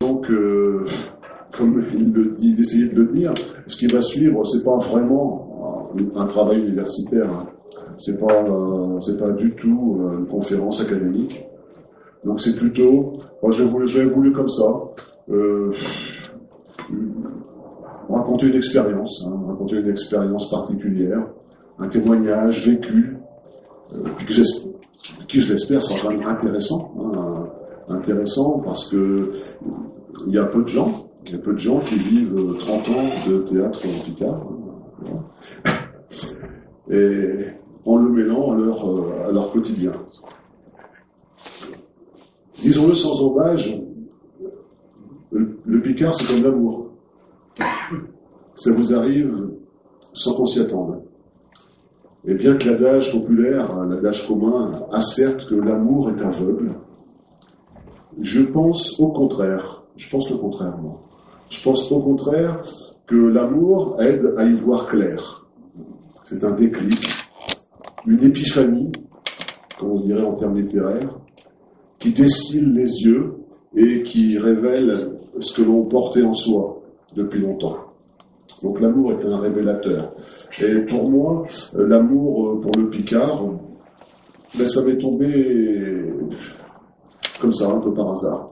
Donc, comme il le dit, d'essayer de le dire, ce qui va suivre, c'est pas vraiment un travail universitaire, hein. C'est pas du tout une conférence académique. Donc c'est plutôt, moi je l'ai voulu comme ça, raconter une expérience, hein, raconter une expérience particulière, un témoignage vécu, qui je l'espère sera quand même intéressant, hein, intéressant parce que il y a peu de gens qui vivent 30 ans de théâtre en Picard, hein, et en le mêlant à leur quotidien. Disons-le sans embâche, le Picard c'est comme l'amour. Ça vous arrive sans qu'on s'y attende. Et bien que l'adage populaire, l'adage commun, asserte que l'amour est aveugle, je pense le contraire, moi. Je pense au contraire que l'amour aide à y voir clair. C'est un déclic, une épiphanie, comme on dirait en termes littéraires, qui dessille les yeux et qui révèle ce que l'on portait en soi depuis longtemps. Donc l'amour est un révélateur. Et pour moi, l'amour pour le Picard, ça m'est tombé comme ça, un peu par hasard.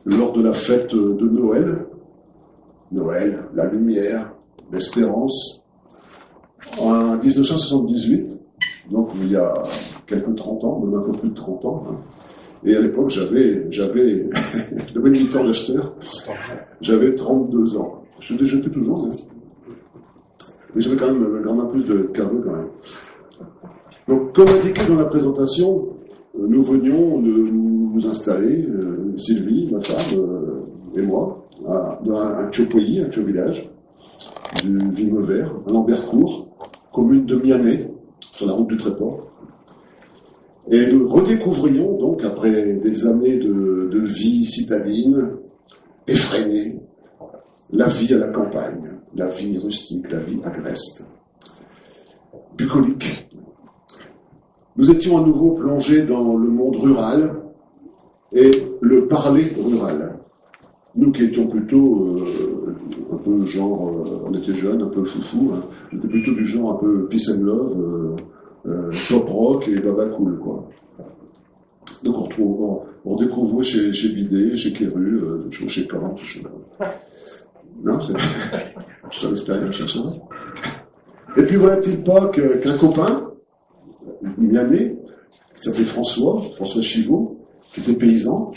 Lors de la fête de Noël, la lumière, l'espérance, en 1978, donc il y a quelques 30 ans, même un peu plus de 30 ans, hein. Et à l'époque, j'avais une mi-temps d'acheteur, j'avais 32 ans. Je déjetais toujours, mais j'avais quand même un plus de carreau quand même. Donc, comme indiqué dans la présentation, nous venions de nous installer, Sylvie, ma femme, et moi, dans un pays, un village, du Villemevert, à Lambercourt, commune de Mianet, sur la route du Tréport. Et nous redécouvrions donc, après des années de vie citadine, effrénée, la vie à la campagne, la vie rustique, la vie agreste, bucolique. Nous étions à nouveau plongés dans le monde rural et le parler rural. Nous qui étions plutôt un peu genre, on était jeunes, un peu foufou, hein, j'étais plutôt du genre un peu peace and love, pop rock et baba cool, quoi. Donc on découvrait chez Bidet, chez Kéru, chez Kant, non, c'est une expérience, ça. Et puis voilà-t-il pas qu'un copain, mianais, qui s'appelait François Chivot, qui était paysan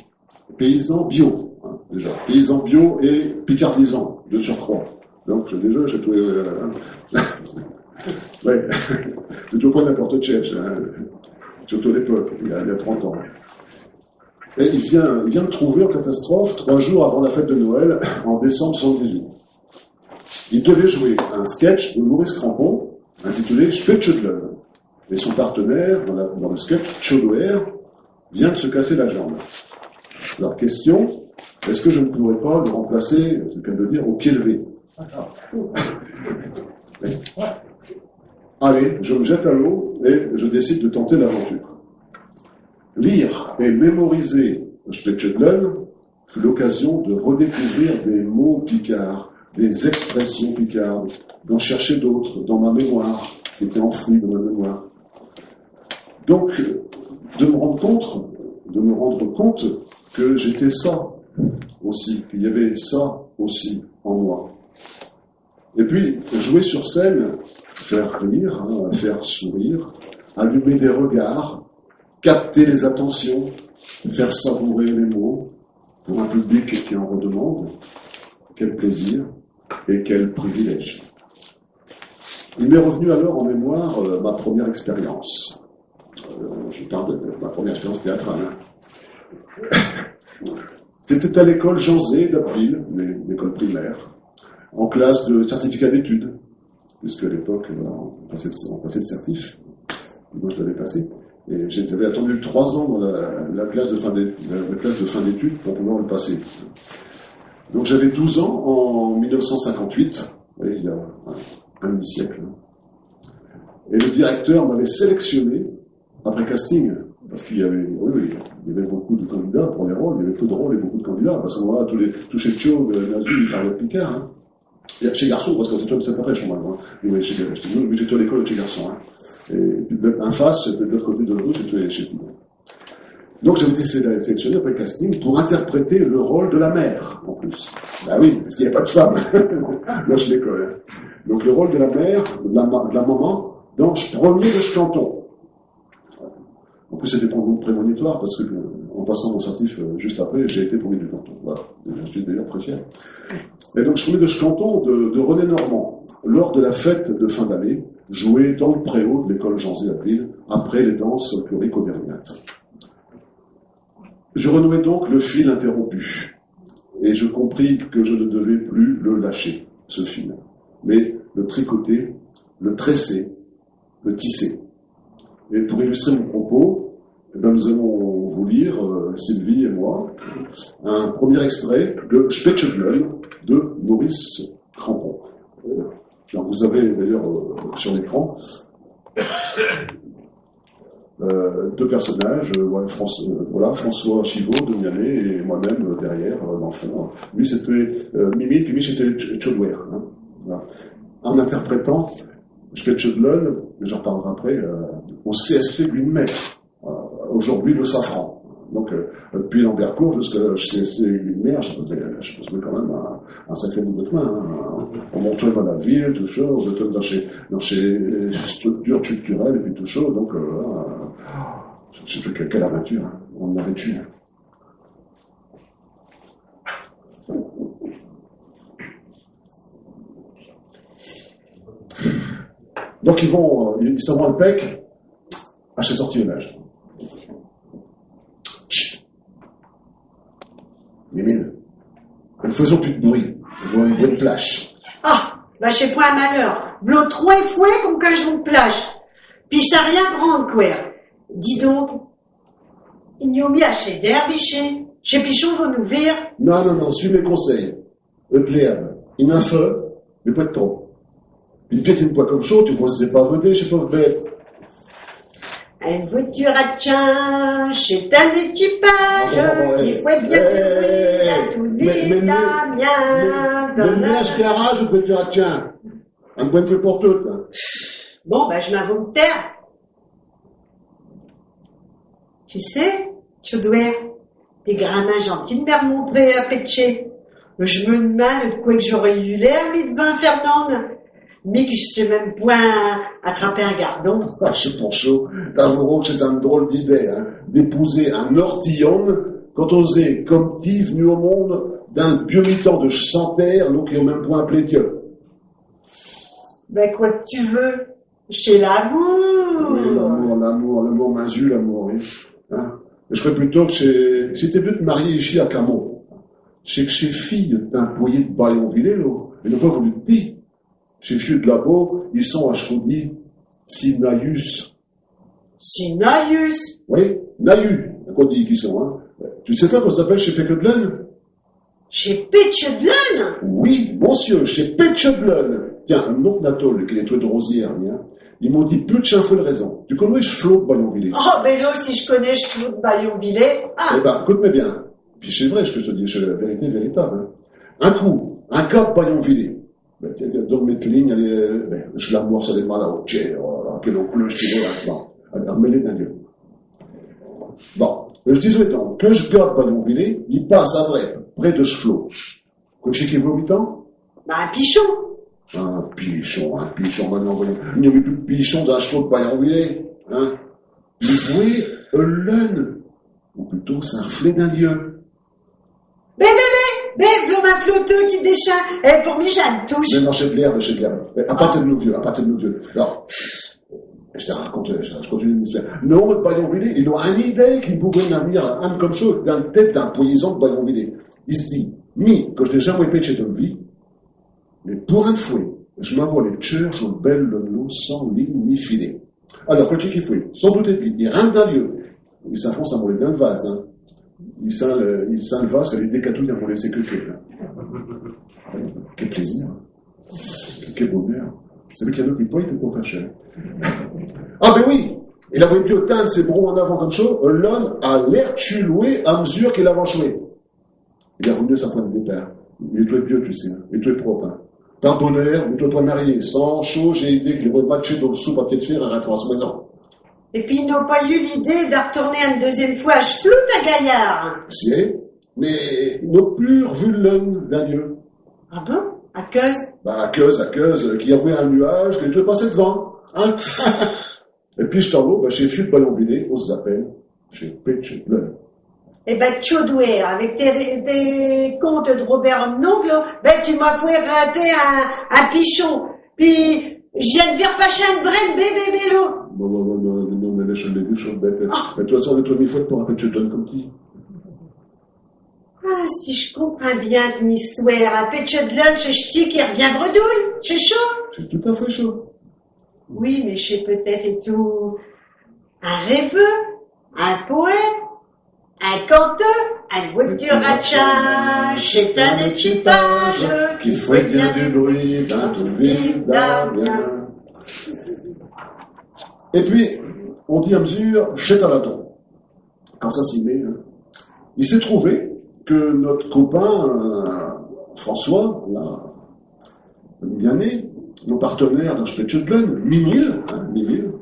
bio, hein, déjà, paysan bio et picardisant, de surcroît. Donc déjà, j'ai trouvé... ouais, c'est toujours pas n'importe tchèche, hein, surtout à l'époque, il y a 30 ans. Et il vient de trouver en catastrophe 3 jours avant la fête de Noël, en décembre 1978. Il devait jouer un sketch de Maurice Crampon, intitulé Spetschedlen. Et son partenaire, dans le sketch, Chodoer, vient de se casser la jambe. Alors, question, est-ce que je ne pourrais pas le remplacer, c'est le cas de dire, au pied levé? Allez, je me jette à l'eau et je décide de tenter l'aventure. Lire et mémoriser Spetschedlen fut l'occasion de redécouvrir des mots picards, des expressions picardes, d'en chercher d'autres dans ma mémoire, qui étaient enfouies dans ma mémoire. Donc, de me rendre compte que j'étais ça aussi, qu'il y avait ça aussi en moi. Et puis, jouer sur scène, faire rire, hein, faire sourire, allumer des regards, capter les attentions, faire savourer les mots, pour un public qui en redemande, quel plaisir et quel privilège. Il m'est revenu alors en mémoire ma première expérience. Je parle de ma première expérience théâtrale. C'était à l'école Jean Zé d'Abbeville, l'école primaire, en classe de certificat d'études, puisque à l'époque, on passait le certif, moi je l'avais passé, et j'avais attendu 3 ans dans la classe de fin d'études pour pouvoir le passer. Donc j'avais 12 ans en 1958, oui, il y a un demi-siècle. Et le directeur m'avait sélectionné, après casting, Parce qu'il y avait, oui, il y avait beaucoup de candidats pour les rôles, il y avait peu de rôles et beaucoup de candidats. Parce que voilà, tous chez Tchio, Nazu, ils parlaient Picard, hein. Chez Garçon, parce que c'était toi qui s'appelait, chez moi, oui, j'étais à l'école chez Garçon, hein. Et puis, en face, j'étais de l'autre côté de l'auto, j'étais chez Fille. Donc, j'avais été sélectionné après casting pour interpréter le rôle de la mère, en plus. Ben oui, parce qu'il n'y a pas de femme. Là, je l'école, hein. Donc, le rôle de la mère, de la maman, dans Premier de Canton. En plus, c'était prémonitoire parce que, en passant mon certif juste après, j'ai été premier du canton. Voilà. Je suis d'ailleurs très fier. Et donc, je premier de canton de René Normand, lors de la fête de fin d'année, jouée dans le préau de l'école Jean-Zé à Lille, après les danses plurico-vergnates. Je renouai donc le fil interrompu. Et je compris que je ne devais plus le lâcher, ce fil. Mais le tricoter, le tresser, le tisser. Et pour illustrer mon propos, nous allons vous lire, Sylvie et moi, un premier extrait de Spätzle de Maurice Crampon. Alors vous avez d'ailleurs sur l'écran deux personnages, François Chivot de Mianet et moi-même derrière, dans le fond. Lui c'était Mimi, puis lui c'était Chodwer. Hein. Voilà. En interprétant Spätzle, j'en reparlerai après, au CSC Guillemets, aujourd'hui le Safran. Donc, depuis Lambercourt jusqu'à CSC Guillemets, je pense quand même un sacré bout de chemin. Hein. On montait dans la ville, tout chaud, on était dans chez structures culturelles et puis tout chaud, donc, je sais plus quelle aventure, hein. On en avait tué. Donc ils s'en vont le pec à chez Sortillonnage. Chut. Mimine, ne faisons plus de bruit. On voit une bonne plage. Ah, bah c'est point un malheur. V'là trois fouets comme quand je vous plage. Puis ça rien prendre, quoi. Dis donc, il n'y a mis assez d'herbe ici. Chez Pichon va nous vire. Non, suis mes conseils. De l'herbe. Il y a un feu, mais pas de trop. Puis piétine pas comme chaud, tu vois, c'est pas vedé, chez pauvre bête. Une voiture à tien, c'est un équipage, il faut être bien courir à tous les Damiens. Mais ménage garage, une voiture à tien. Un bon feu pour toutes, hein. Bon, ben, je m'en vais me taire. Tu sais, Chodwer, des gramins gentils de me remontrer à Péché. Je me demande de quoi que j'aurais eu l'air, mais devant Fernande. Mais que je sais même point attraper un gardon. Ah, je suis pour chaud. T'avouerons que c'est une drôle d'idée, hein, d'épouser un ortillon quand on est comme t'y venu au monde d'un biomitant de chanteur, donc qui est au même point appelé Dieu. Ben, quoi que tu veux. Chez l'amour. Oui, l'amour m'insu, l'amour, oui. Hein? Je serais plutôt que si t'es venu te marier ici à Camon, chez fille d'un poyer de Bayonville, là, ils n'ont pas voulu te dire. Chez Fieu de Labo, ils sont à Chaudy, Sinaius. Sinaius? Oui, Naïu, qu'on dit qu'ils sont, hein. Tu sais pas comment ça s'appelle chez Pécedlen? Chez Pécedlen? Oui, monsieur, chez Pécedlen. Tiens, un autre natole, qui est toi de Rosière, hein. Ils m'ont dit peu de chien de raison. Tu connais Cheflot de Bayonville? Oh, ben là, si je connais Cheflot de Bayonville, ah! Eh ben, écoute-moi bien. Puis c'est vrai, ce que je te dis, c'est la vérité véritable, hein. Un coup, un cas de Bayonville. Ben, donc, mes lignes, je l'amour, ça démarre là, ok, quel oncle, je dirais maintenant. Alors, mêlé d'un lieu. Bon, je disais donc, que je garde Bayonville, il passe à vrai, près de Cheflot. Quoi, chez qui vaut 8 ans? Ben, un pichon. Un pichon, maintenant, voyons. Il n'y avait plus de pichon dans Cheflot de Bayonville, hein. Il vouait l'un, ou plutôt, c'est un reflet d'un lieu. Mais, v'là ma flotteux qui déchire. Eh, pour moi, j'ai une touche. Mais non, chez de l'herbe. À partir de nos vieux. Alors, je te raconte, je continue l'histoire. Non, de Bayonville, il a une idée qu'il pouvait venir un comme chose dans la tête d'un paysan de Bayonville. Il se dit, que je n'ai jamais péché de vie, mais pour un fouet, je m'envoie les churches aux belles l'eau sans ligne ni filet. Alors, quand il fouet, sans doute il rentre dans le lieu. Il s'enfonce à mouler dans le vase, hein. Il sent le vase que les décatouilles ont laissé que quel plaisir. Quel bonheur. Vous savez qu'il y a d'autres qui ne peuvent pas faire cher. Ah ben oui, Il avait pu atteindre ses bras en avant comme ça, l'homme a l'air tué à mesure qu'il avançait. Il a revenu sa pointe de père. Il doit être vieux, tu sais, il doit être propre. Hein. Par bonheur, il doit pas marier. Sans chaud, j'ai idée qu'il va matcher dans le soupe à pied de fer et rentrer à sa maison. Et puis, ils n'ont pas eu l'idée de retourner une deuxième fois à Cheflout à Gaillard. Si, mais ils n'ont plus revu l'homme, la lieu. Ah bon? À cause? À cause, qu'il y avait un nuage, qu'il devait passer devant. Hein? Et puis, je t'en vais chez Fut Ballonvillé, on s'appelle, chez Péchetlen. Eh ben, Tchaudouer, avec tes contes de Robert Nongle, tu m'as fait rater un pichon. Puis, je viens de dire pas chien de Brenne, bébé, bélo. Non, mais laisse les deux choses bêtes. Mais de toute façon, on est trop mille fois pour un Péchetlen comme qui? Ah, si je comprends bien ton histoire, à Péchetlen, chez Ch'ti qui revient bredouille, c'est chaud. C'est tout à fait chaud. Oui, mais je sais peut-être et tout. Un rêveux, un poète, un conteur, une voiture à charge, c'est un équipage qu'il fait bien du bruit dans tout ville d'Amiens. Et puis, on dit à mesure, chez Taladon. Quand ça s'y met, il s'est trouvé que notre copain François, là, bien né, nos partenaires dans Spetchedlen, Mimile,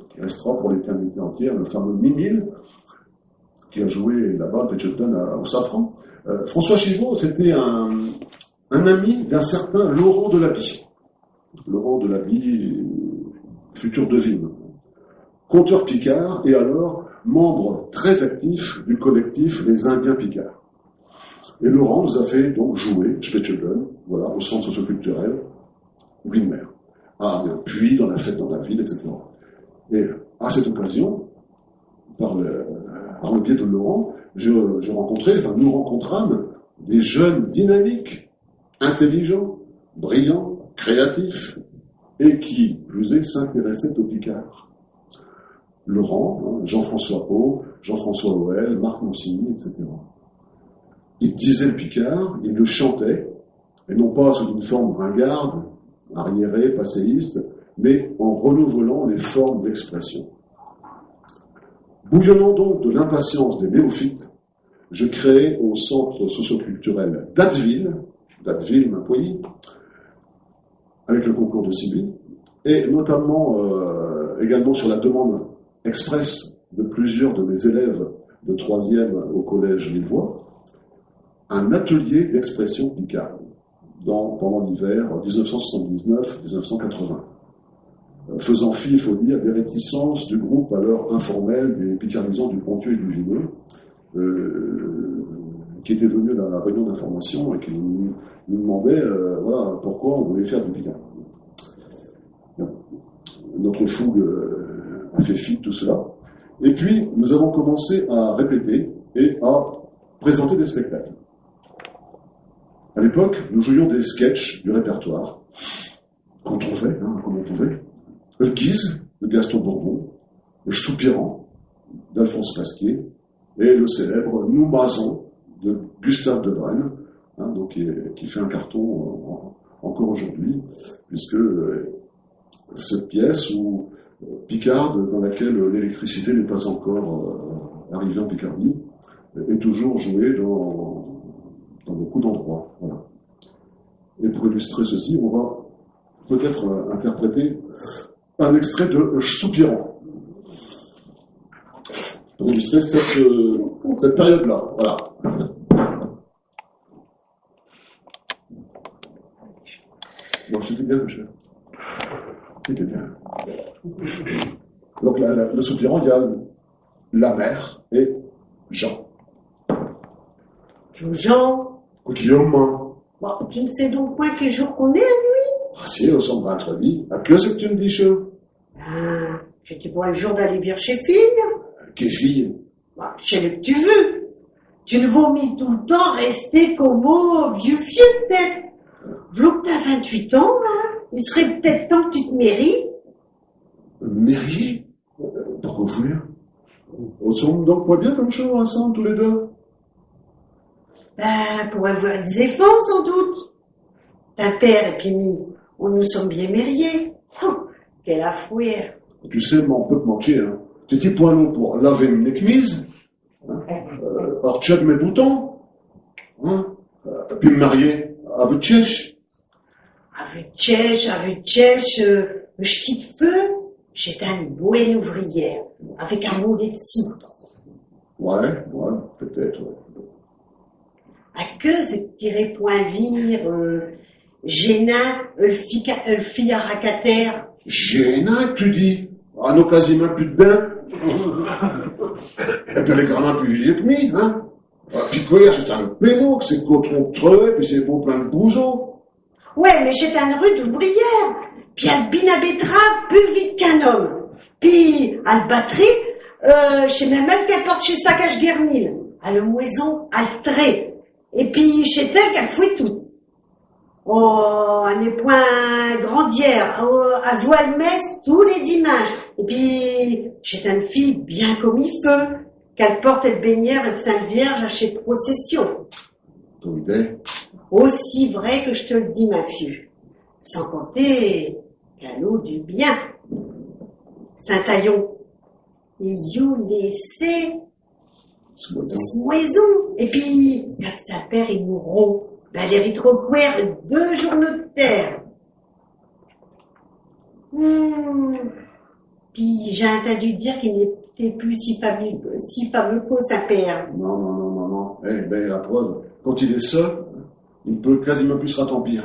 qui restera pour l'éternité entière, le fameux Mimile, qui a joué là-bas à Spetchedlen au Safran. François Chivot, c'était un ami d'un certain Laurent Delaby. Laurent Delaby, futur devine, conteur picard, et alors membre très actif du collectif Les Indiens Picards. Et Laurent nous a fait donc jouer Spetchedlen, voilà, au centre socioculturel, Winmer. Puis dans la fête dans la ville, etc. Et à cette occasion, par le biais de Laurent, nous rencontrâmes des jeunes dynamiques, intelligents, brillants, créatifs, et qui, plus est, s'intéressaient au Picard. Laurent, Jean-François Pau, Jean-François Hoël, Marc Monsigny, etc. Ils disaient le Picard, ils le chantaient, et non pas sous une forme ringarde, arriéré, passéiste, mais en renouvelant les formes d'expression. Bouillonnant donc de l'impatience des néophytes, je créai au centre socioculturel d'Atteville, Mapouilly, avec le concours de Sylvie, et notamment également sur la demande express de plusieurs de mes élèves de 3e au collège Lillois, un atelier d'expression picarde pendant l'hiver 1979-1980. Faisant fi, il faut dire, des réticences du groupe alors informel des picardisants du Ponthieu et du Vineux, qui étaient venus à la réunion d'information et qui nous demandaient voilà, pourquoi on voulait faire du picard. Notre fougue a fait fi de tout cela. Et puis, nous avons commencé à répéter et à présenter des spectacles. À l'époque, nous jouions des sketchs du répertoire qu'on trouvait, comme on trouvait. Le Guise de Gaston Bourbon, le Soupirant d'Alphonse Pasquier et le célèbre Nous Mason de Gustave Debrenne, donc qui fait un carton encore aujourd'hui, puisque cette pièce où picarde, dans laquelle l'électricité n'est pas encore arrivée en Picardie, est toujours jouée dans beaucoup d'endroits. Voilà. Et pour illustrer ceci, on va peut-être interpréter un extrait de Soupirant. Pour illustrer cette période-là. Voilà. Bon, c'était bien, monsieur. C'était bien. Donc, le Soupirant, il y a la mère et Jean. Jean. Guillaume. Bon, tu ne sais donc point quel jour qu'on est à nuit. Ah si, au centre d'Intreville. À que c'est que tu me dis, chien? J'étais pas le jour d'aller vers chez fille. Quelle fille? Chez le que tu veux. Tu ne vomis tout le temps rester comme au vieux peut-être. V'là que t'as 28 ans, il serait peut-être temps que tu te mairies. Mairie? Pourquoi vous voulez? On semble donc pas bien comme chose ensemble, tous les deux? Pour avoir des enfants, sans doute. Ta père et puis on nous sommes bien mariés. Oh, quelle affouère. Tu sais, on peut te manquer, Petit point l'eau pour laver mes chemises, check mes boutons, hein, puis me marier à votre chèche. À votre chèche, je quitte feu, j'étais une bonne ouvrière, avec un mot dessus. Ouais, peut-être, ouais. À que ce tirer point vire, gênant, le fille à racataire. Gênant, tu dis? Ah, non, quasiment plus de bain. Et puis les gramins plus vieux que moi, hein. Puis quoi, c'est un péno, que c'est coton creux, puis c'est beau plein de bougeons. Ouais, mais j'étais une rue d'ouvrière. Puis elle bine à betterave plus vite qu'un homme. Puis, à la batterie, je sais même elle qu'elle porte chez sa cache guernille. À la moison, à le trait. Et puis, chez elle qu'elle fouille tout. Oh, elle n'est point grandière. Oh, elle voit le messe tous les dimanches. Et puis, j'étais une fille bien comme il feu. Qu'elle porte le baignère de Sainte Vierge à chez procession. Ton idée? Aussi vrai que je te le dis, ma fille. Sans compter qu'à l'eau du bien. Saint-Taillon, il you laissé moison. Et puis, quand sa père est mourant, elle hérite recouvert 2 journaux de terre. Puis j'ai entendu dire qu'il n'était plus si fameux que sa père. Non. Eh ben, la preuve, quand il est seul, il peut quasiment plus se ratampier.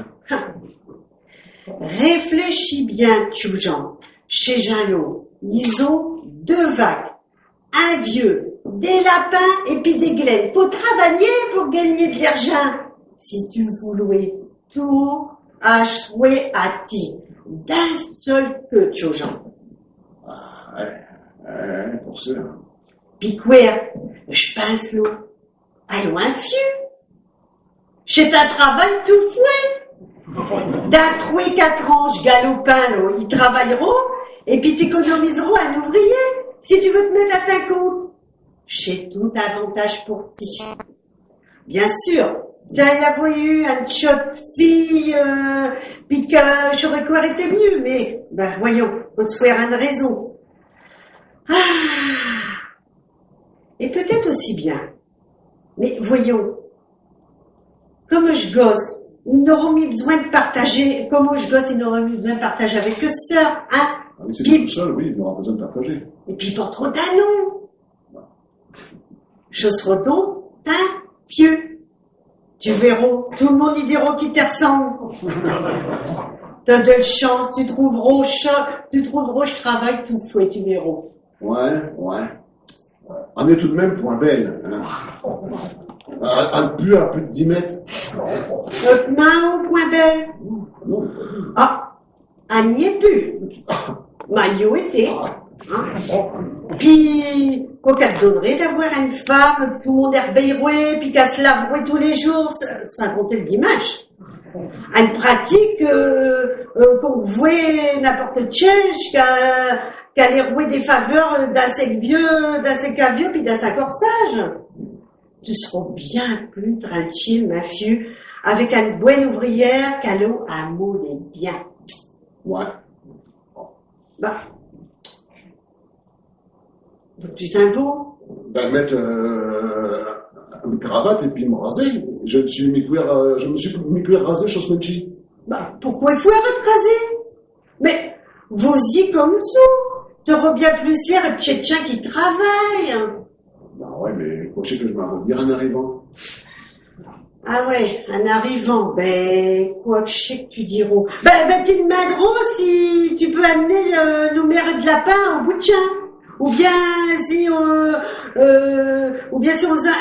Réfléchis bien, Tchoujan. Chez Jalot, ils ont 2 vagues. Un vieux, des lapins et puis des glaines. Faut travailler pour gagner de l'argent. Si tu voulais tout acheter à ti, d'un seul que, Tchoujan. Pour ça. Puis quoi, je pense, là, allons un vieux. C'est un travail tout fouet. Dans 3 et 4 ans, je galopin, là, ils travailleront, et puis t'économiseront un ouvrier, si tu veux te mettre à ta compte. J'ai tout avantage pour ti. Bien sûr, si il y avait eu un chouette fille, puis que j'aurais quoi été mieux, mais, ben, voyons, faut se faire une raison. Et peut-être aussi bien. Mais voyons, comme je gosse, ils n'auront mis besoin de partager, ils n'auront mis besoin de partager avec eux sœurs, hein. Ah, mais c'est tout seul, oui, il aura besoin de partager. Et puis pas trop d'un nom. Je serai donc un vieux. Tu verras, tout le monde y dira qui te ressemble. T'as de la chance, tu trouveras je travaille tout fouet, tu verras. Ouais. On est tout de même point belle, hein. Elle pue à plus de 10 mètres. Notre main au point belle. Ah, elle n'y est plus. Maillot était. Hein? Puis, quoi qu'elle donnerait d'avoir une femme, tout le monde est rebéroué, puis qu'elle se laverait tous les jours, sans compter le dimanche. Une pratique qu'on voit n'importe quel chèche, qu'elle est rouée des faveurs d'un sec vieux, puis d'un sac corsage. Tu seras bien plus tranquille, ma fille, avec une bonne ouvrière qu'à l'eau un mot des biens. Ouais. Bah. Donc tu t'en vas? Ben, mettre une cravate et puis me raser. Je me suis mis cuir rasé chez Smenchi. Bah, pourquoi il faut arrêter de raser? Mais, vas-y comme ça. T'auras bien plus l'air de Tchétchens qui travaille. Ben ouais, mais quoi que je m'en dire en arrivant. Ah ouais, en arrivant, quoi que je sais que tu diras. Tu demanderas si tu peux amener nos mères de lapin au bout de champ. Ou bien si on a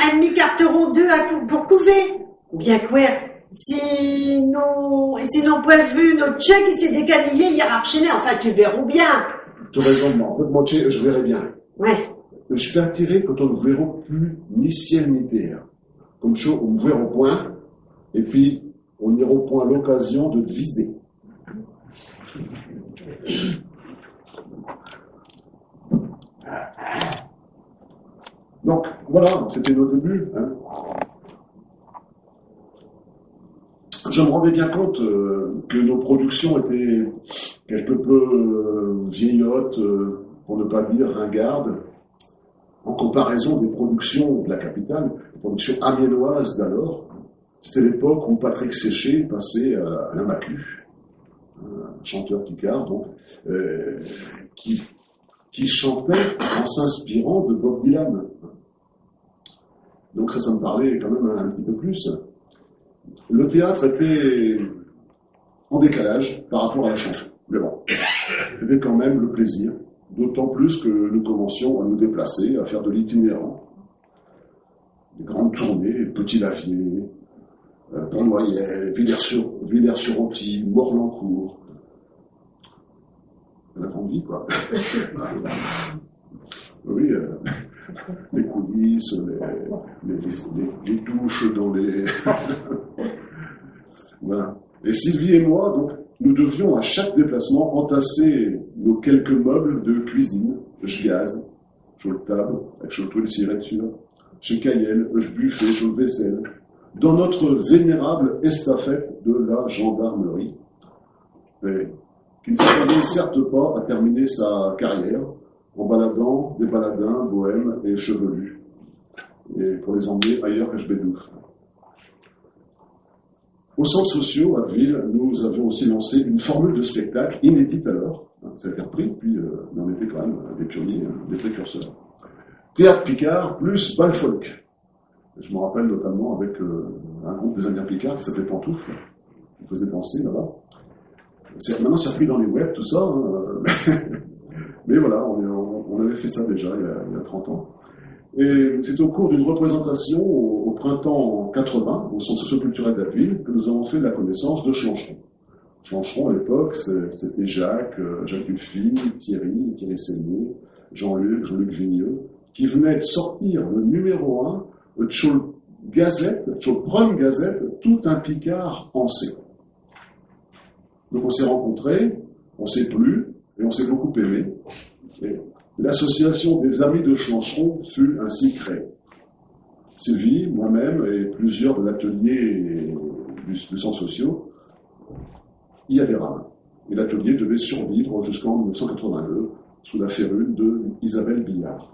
un demi-carteron d'œufs pour couver. Ou bien quoi, sinon pas vu notre chien qui s'est décanillé hier à Archenet. Enfin, tu verras bien. Tu as raison, mais en fait, moi, je verrai bien. Ouais. Je partirai quand on ne verra plus ni ciel ni terre. Comme chaud, on me verra au point, et puis on ira au point à l'occasion de te viser. Donc, voilà, c'était nos débuts. Hein. Je me rendais bien compte que nos productions étaient quelque peu vieillottes, pour ne pas dire ringarde, en comparaison des productions de la capitale, des productions amiénoises d'alors. C'était l'époque où Patrick Séché passait à la Macu, un chanteur picard, donc, qui chantait en s'inspirant de Bob Dylan. Donc ça me parlait quand même un petit peu plus. Le théâtre était en décalage par rapport à la chanson. Mais bon, c'était quand même le plaisir, d'autant plus que nous commencions à nous déplacer, à faire de l'itinérant. Des grandes tournées, Petit-Lavier, Pont-Noyel, Villers-sur-Antilles, Morlancourt. La grande vie, quoi. Oui, les coulisses, les douches dans les... Voilà. Et Sylvie et moi, donc, nous devions à chaque déplacement entasser nos quelques meubles de cuisine, gaz, chaude table, avec chaude toile cirette sur, chez Cayenne, buffet, chaude vaisselle, dans notre vénérable estafette de la gendarmerie, qui ne s'attendait certes pas à terminer sa carrière en baladant des baladins bohèmes et chevelus, et pour les emmener ailleurs que je bédouffe. Aux centres sociaux, à Ville, nous avions aussi lancé une formule de spectacle inédite alors. Ça a été repris, puis on était quand même des pionniers, des précurseurs. Théâtre Picard plus bal folk. Je me rappelle notamment avec un groupe des Indiens Picards qui s'appelait Pantoufle, qui faisait danser là-bas. Maintenant, c'est repris dans les webs, tout ça. Mais voilà, on avait fait ça déjà il y a 30 ans. Et c'est au cours d'une représentation au printemps 80, au Centre socioculturel d'Abbeville, que nous avons fait la connaissance de Chancheron. Chancheron, à l'époque, c'était Jacques Dufy, Thierry Seigné, Jean-Luc Vigneux, qui venaient de sortir le numéro 1 de Tchol Prum Gazette, tout un Picard en C. Donc on s'est rencontrés, on s'est plu, et on s'est beaucoup aimé. Et l'association des Amis de Chancheron fut ainsi créée. Sylvie, moi-même et plusieurs de l'atelier du centre social y adhérâmes. Et l'atelier devait survivre jusqu'en 1982 sous la férule de Isabelle Billard.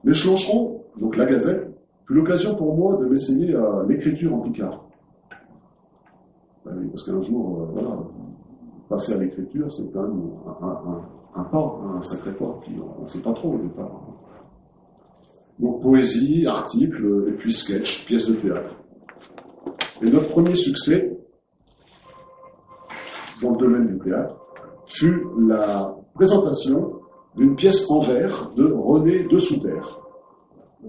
Mais Chancheron, donc la Gazette, fut l'occasion pour moi de m'essayer à l'écriture en picard. Ben oui, parce qu'un jour, voilà, passer à l'écriture, c'est quand même un pas, un sacré pas, puis on ne sait pas trop au départ. Donc poésie, articles, et puis sketch, pièces de théâtre. Et notre premier succès, dans le domaine du théâtre, fut la présentation d'une pièce en vers de René de Souterre.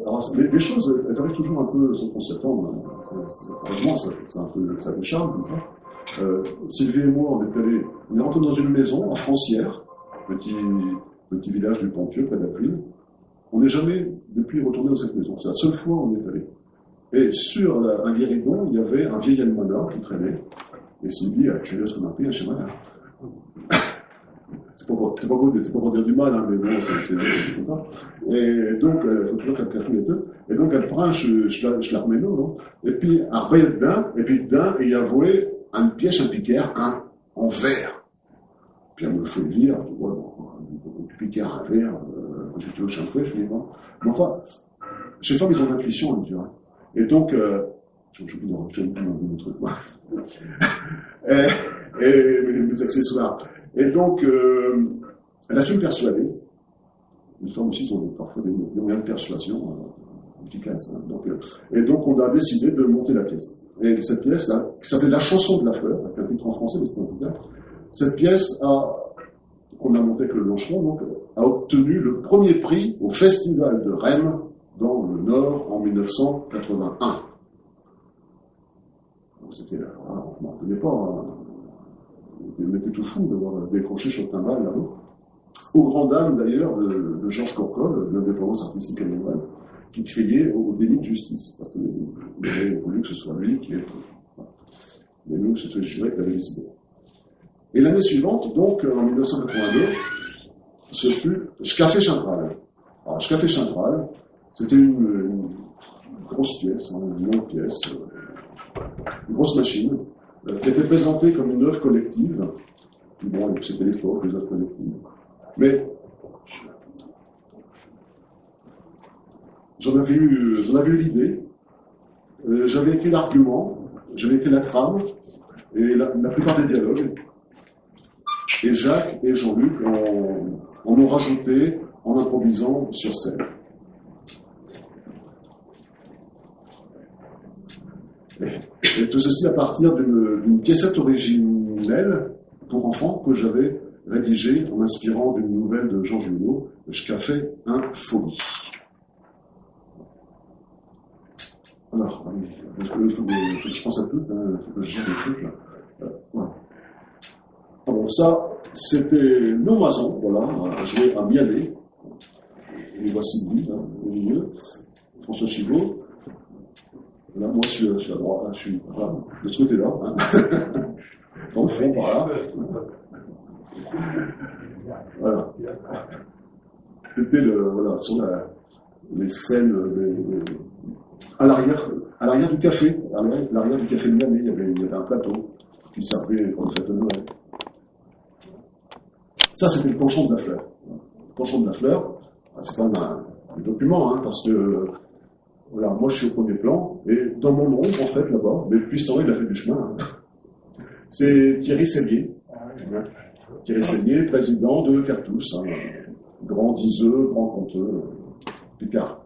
Alors, les choses, elles arrivent toujours un peu sans qu'on s'y attende. Heureusement, ça a des charmes, comme ça. Sylvie et moi, on est rentrés dans une maison à Francières, petit village du Pompieux, près d'Appeville. On n'est jamais, depuis, retourné dans cette maison. C'est la seule fois où on est allé. Et sur un guéridon, il y avait un vieil almanach qui traînait. Et Sylvie a curieuse comme un pays chez moi. C'est pas pour dire du mal, hein, mais bon, c'est comme ça. Et donc, il faut toujours qu'elle cafouille les deux. Et donc, elle prend, je la remets non. Et puis, elle remet dedans, et puis dedans, il y avait une pièce, un piqueur, en verre. Puis, elle me fait lire, tu vois, un piqueur en verre, quand j'étais au Champfouet, je dis, bon. Mais enfin, chez les femmes, ils ont l'intuition, on dit, hein. Et donc, j'ai oublié mon truc, moi. et mes accessoires. Et donc, elle a su me persuader. Les femmes aussi ont parfois des moyens de persuasion efficaces. Hein. Et donc, on a décidé de monter la pièce. Et cette pièce-là, qui s'appelait La chanson de la fleur, avec un titre en français, mais c'était en tout cas, cette pièce qu'on a montée avec le Blancheron, donc, a obtenu le premier prix au Festival de Rennes, dans le Nord, en 1981. Donc, c'était, on n'en tenait pas, hein. On était tout fou d'avoir décroché sur le timbal là-haut. Aux grandes dames d'ailleurs de Georges Corcol, l'indépendance artistique allemande, qui criait au délit de justice, parce qu'il avait voulu que ce soit lui qui ait. Mais nous, c'était le jury qui avait décidé. Et l'année suivante, donc en 1982, ce fut Café Chintral. Alors, Café Chintral, c'était une grosse pièce, hein, une longue pièce, une grosse machine, qui était présentée comme une œuvre collective. Bon, c'était l'époque, les œuvres collectives. Mais j'en avais eu l'idée, j'avais écrit l'argument, j'avais écrit la trame, et la plupart des dialogues. Et Jacques et Jean-Luc en ont rajouté en improvisant sur scène. Et tout ceci à partir d'une piècette originelle pour enfants que j'avais rédigée en m'inspirant d'une nouvelle de Jean Junot, Café un folie. Alors, il faut que je pense à tout, il faut que je gère les trucs là. Voilà. Alors ça, c'était Nomason, voilà, joué à Mialet. Et voici lui, là, au milieu, François Chiveau. Là, moi, je suis à droite, là, je suis voilà, de ce côté-là, hein. Dans le fond, par là. Voilà. C'était voilà, sur les scènes à l'arrière du café, à l'arrière du café de Mialet, il y avait un plateau qui servait pour les fêtes de Noël. Ça, c'était le penchant de la fleur. Le penchant de la fleur, c'est quand même un document, hein, parce que voilà, moi je suis au premier plan, et dans mon ombre, en fait, là-bas, mais depuis ce temps-là, il a fait du chemin. Hein. C'est Thierry Sellier. Hein. Thierry Sellier, président de Cartouche, hein, grand diseux, grand conteur, Picard.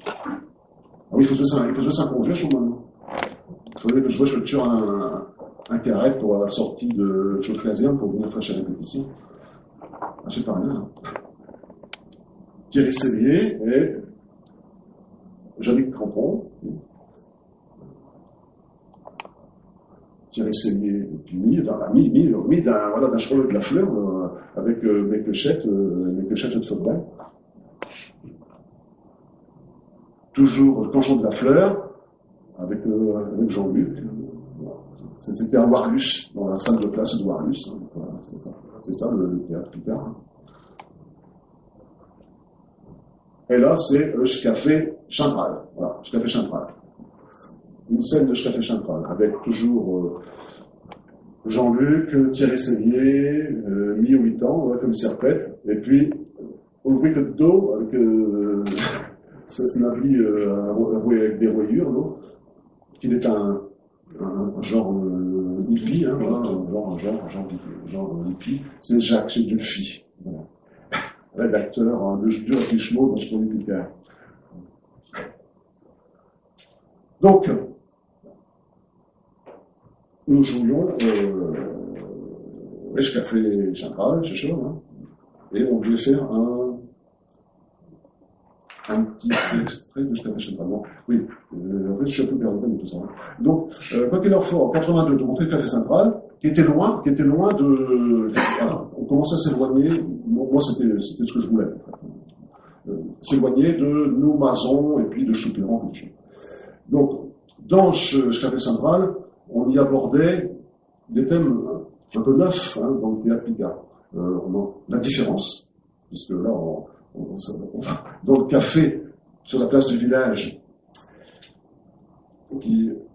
Ah oui, il faut se jouer un congé, je trouve, maintenant. Il faudrait que je vois sur un carré pour la sortie de Chaude-Caserne pour venir faire la répétition. Ah, j'ai pas rien. Hein. Thierry Sellier et Jeannick Crampon. Thierry Sellier, et puis mis d'un cheval de la fleur avec mes clochettes de Faudbin. Toujours le penchant de la fleur avec Jean-Luc. C'était à Warlus, dans la salle de classe de Warlus. Hein. Voilà, c'est ça le théâtre Picard. Hein. Et là, c'est le Café Chantral. Voilà, Café Chantral. Une scène de Café Chantral, avec toujours Jean-Luc, Thierry Sellier, mis au 8 ans, comme Serpette, et puis, on ouvrit que de dos, avec ce navire avec des royures, là, qui est un genre hippie, hein, genre hippie, c'est Jacques Dulphy. Voilà. Rédacteur hein, du affichement dans ce Picard. Donc, nous jouions Café Chantral, c'est chaud, hein, et on devait faire un petit extrait de Café Chantral. Bon, oui, en fait, je suis un peu perdu de tout ça. Hein. Donc, quoi qu'il en soit, en 82, donc on fait le Café Central, qui était loin de... Voilà, on commençait à s'éloigner, moi c'était ce que je voulais. S'éloigner de nos masons et puis de Souterrain. Donc, dans ce Café Central, on y abordait des thèmes un peu neufs hein, dans le théâtre Picard. La différence, puisque là, dans le café, sur la place du village,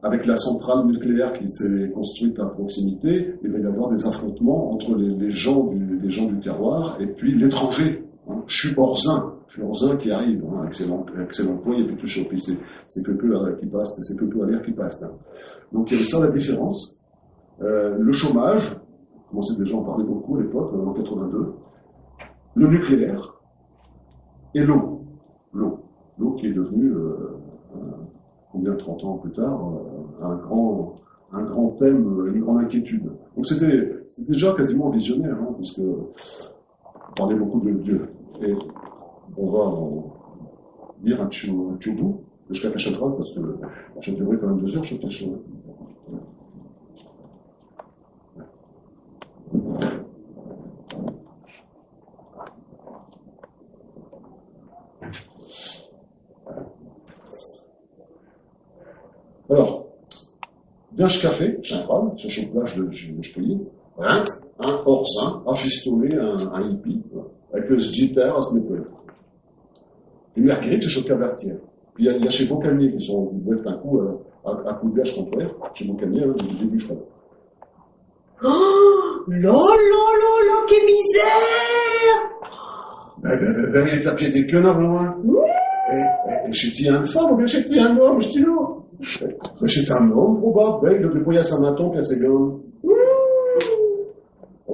avec la centrale nucléaire qui s'est construite à proximité, il va y avoir des affrontements entre les gens du terroir et puis l'étranger. Hein. Je suis Orzin qui arrive, hein, excellent point, il n'y a plus de chauffer, c'est que qui passe, c'est que à l'air qui passe. Hein. Donc il y avait ça la différence. Le chômage, on commençait déjà à en parler beaucoup à l'époque, en 82, le nucléaire et l'eau qui est devenue, combien de 30 ans plus tard, un grand thème, une grande inquiétude. Donc c'était déjà quasiment visionnaire, hein, puisque on parlait beaucoup de Dieu. Et on va dire un tchoubou, de Café Chantral, parce que ça durait quand même 2 heures, je pense. Alors, d'un café, Chantral, sur le plage de Chepouilly, un Orzin, affistoulé, un hippie, avec le guitare à ce niveau-là. Puis Marguerite, c'est chez Cavertière. Puis il y a chez Bocanier, qui sont, ils doivent un coup à coup de biage contre eux, chez Bocanier, hein, du début, je crois. Oh, quelle misère! Ben, il est à pied des queues, loin. Et j'étais une femme, ou bien j'étais un homme, je dis non. Ben, j'étais un homme, probable, il devait à Saint-Maton, puis à ses gants.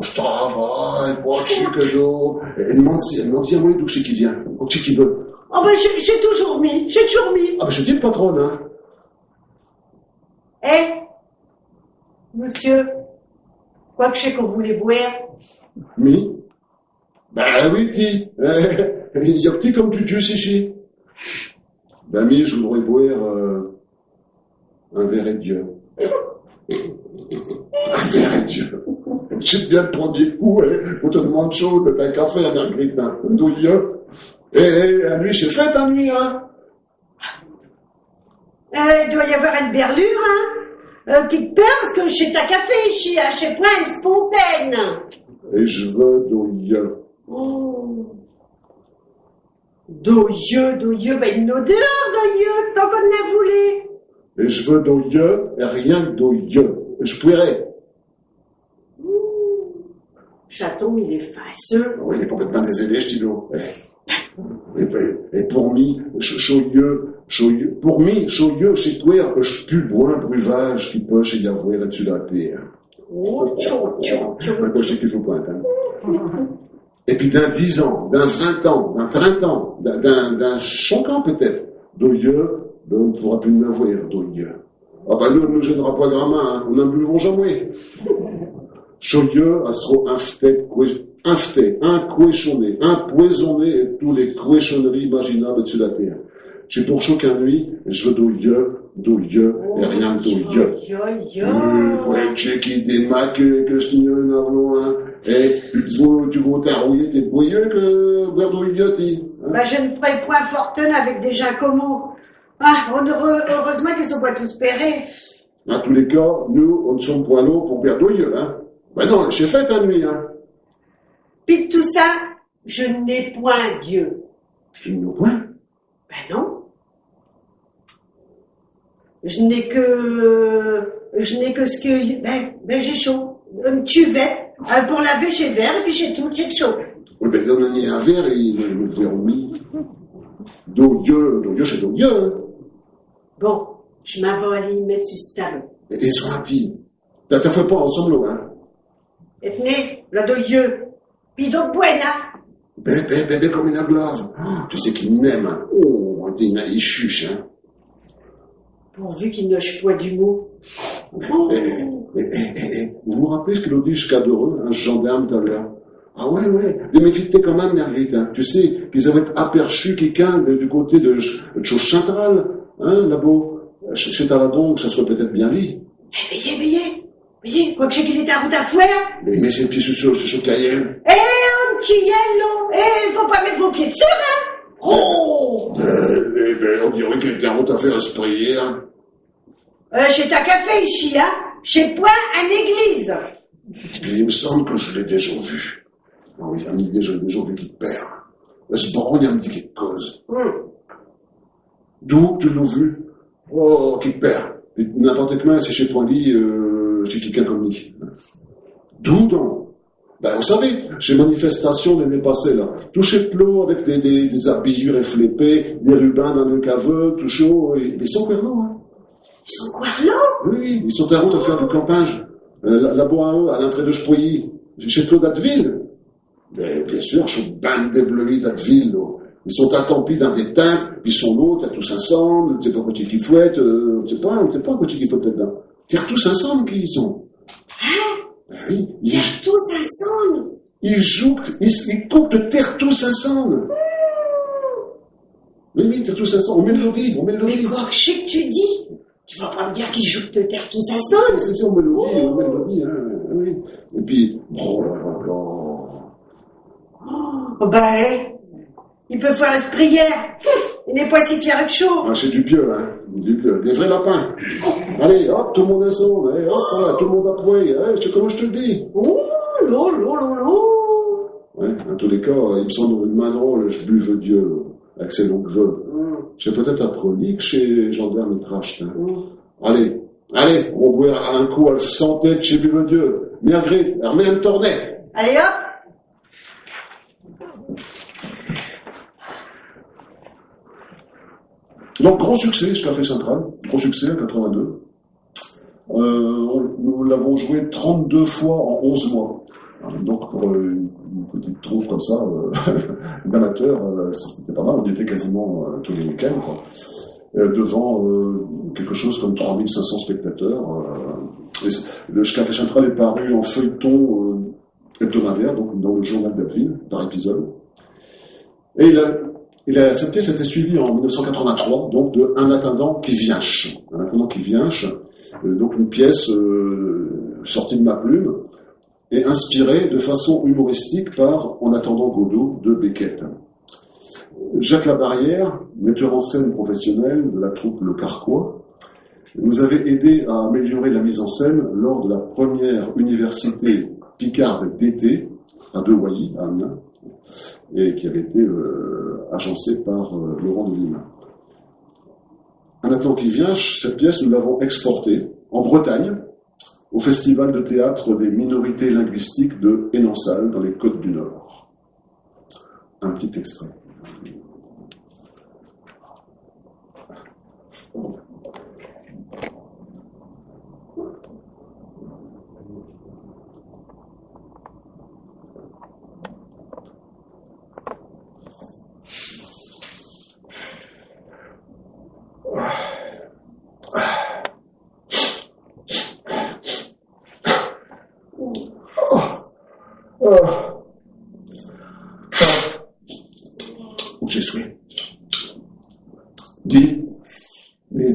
Je travaille, je suis que d'eau. Et demande si à moi d'où c'est qui vient, ou c'est qui veut. Oh ben j'ai toujours mis. Ah ben je dis le patron, hein. Monsieur, quoi que je sais qu'on voulait boire. Mi? Ben oui, petit. Il y a petit comme du jus ici. Ben mi, je voudrais boire un verre et Dieu. Un verre et Dieu. J'aime bien le premier coup, on te demande chaud, t'as un café, un marguerite, un douilleux. La nuit, j'ai fait ta nuit, hein. Il doit y avoir une berlure, hein. Quelque part, parce que chez ta café, ici, à chez moi, une fontaine. Et je veux douilleux. Oh. Douilleux, ben une odeur, douilleux, tant qu'on en voulu. Et je veux douilleux, et rien que douilleux. Je pourrais. Chaton, il est faceux. Oui, il est complètement désolé, je dis non. Et pour mi, choyeux, pour mi, choyeux, chez toi, je pue boire un breuvage qui peut chez Yahweh là-dessus la terre. Oh, Un sais qu'il faut pas, hein. Et puis d'un 10 ans, d'un 20 ans, d'un 30 ans, d'un 5 ans peut-être, douilleux, ben on ne pourra plus l'avoir, douilleux. Ah ben nous, on ne nous gênera pas grand main, hein. Nous n'en buvons jamais. Choyeux, à sera incoéchonné, empoisonné et tous les coéchonneries imaginables dessus la terre. J'ai pour chacun nuit, je veux douilleux, et rien que douilleux. Ouais, tu qui démarque que ce n'y en a hein. Et tu vas t'arrouiller, t'es douilleux que vers douilleux, t'es. Ben, je ne ferai point fortune avec des gens communs. Ah, heureusement qu'ils sont pas tous pérés. En tous les cas, nous, on ne sommes point là pour vers douilleux, hein. Ben non, j'ai fait ta nuit, hein. Puis de tout ça, je n'ai point Dieu. Tu n'as point? Ben non. Je n'ai que ce que, ben j'ai chaud. Une cuvette, pour laver chez verre, et puis j'ai tout, j'ai chaud. Oui, ben donne un verre, et il me verre mis. Douilleux, chez douilleux, hein. Bon, je m'en vais aller y mettre sur ce talon. Et des soins-ti. T'as fait pas ensemble, hein. Et tenez, le douilleux. Puis d'autres buena. Ben, comme une aglave. Tu sais qu'il m'aime, hein. Oh, t'es une chuche, hein. Pourvu qu'il ne choix du mot. Vous vous rappelez ce que l'on dit jusqu'à d'heureux, un gendarme tout à l'heure? Ah ouais, des méfités quand même, Marguerite, hein. Tu sais, qu'ils avaient aperçu quelqu'un du côté de chose centrale, hein, là-bas. Chez Taladon, que ça soit peut-être bien lui. Veillez, quoi que je sais qu'il était à route à fouet. Mais c'est petit sur Cayenne. Un petit yellow. Faut pas mettre vos pieds dessus, hein. Oh! On dirait qu'il était en route à faire esprit, hein. Chez ta café, ici, hein. Chez point, à l'église. Puis il me semble que je l'ai déjà vu. Ah oui, il a déjà vu qu'il perd. Ce baron, il a me dit quelque chose. D'où tu l'as vu? Oh, qu'il perd. N'importe quoi, c'est chez Poinly, chez quelqu'un comme lui. D'où donc? Ben, vous savez, chez manifestation l'année passée, là, tout chez Plot, avec des habillures efflépées, des rubans dans le caveux, tout chaud, ils sont encore là, hein. Ils sont encore là? Oui, ils sont en route à faire du campage. Là-bas, à l'entrée de Chepoilly, chez Claude d'Atteville. Ben, bien sûr, je suis bande débloquée d'Atteville, là. Ils sont attampis dans des tentes, puis ils sont là, t'es tous ensemble, tu sais pas quoi qui fouette, on sait pas quoi qui fouette là-dedans. T'es tous ensemble qu'ils sont. Hein? Ben oui. Ils tous ensemble. Ils jouent, ils coupent de terre tous ensemble. Oui, terre tous ensemble, on mélodie. Mais quoi que je sais que tu dis? Tu vas pas me dire qu'ils jouent de terre tous ensemble? C'est ça, on mélodie, hein, oui. Et puis, oh là là là. Il peut faire une prière. Il n'est pas si fier que chaud. Ah, c'est du pieux, hein. Du pieux. Des vrais lapins. Allez, hop, tout le monde descend. Allez, hop, voilà, tout le monde a trouvé. C'est comment je te le dis. Oh, Ouais, en tous les cas, il me semble une main drôle, je buve Dieu, avec ses longues vœux. J'ai peut-être appris que chez Gendarme et Tracht, hein. Allez, on va boire un coup à la santé de chez buve Dieu. Marguerite, remets un tournet. Allez, hop. Donc, grand succès, ce Café Central. Gros succès en 82. Nous l'avons joué 32 fois en 11 mois. Donc, pour une petite troupe comme ça, d'amateur, c'était pas mal. On y était quasiment tous les week-ends, quoi. Devant quelque chose comme 3500 spectateurs. Le Café Central est paru en feuilleton hebdomadaire, donc dans le journal d'Abbeville, par épisode. Et cette pièce a été suivie en 1983, donc de Un attendant qui vienche. Un attendant qui vienche, donc une pièce sortie de ma plume et inspirée de façon humoristique par En attendant Godot de Beckett. Jacques Labarrière, metteur en scène professionnel de la troupe Le Carquois, nous avait aidé à améliorer la mise en scène lors de la première université picarde d'été à Dewailly, à Amiens, et qui avait été agencée par Laurent de Lima. Un attendant qui vient, cette pièce, nous l'avons exportée en Bretagne, au Festival de théâtre des minorités linguistiques de Henensal, dans les Côtes du Nord. Un petit extrait. J'ai souhaité. Dis, mais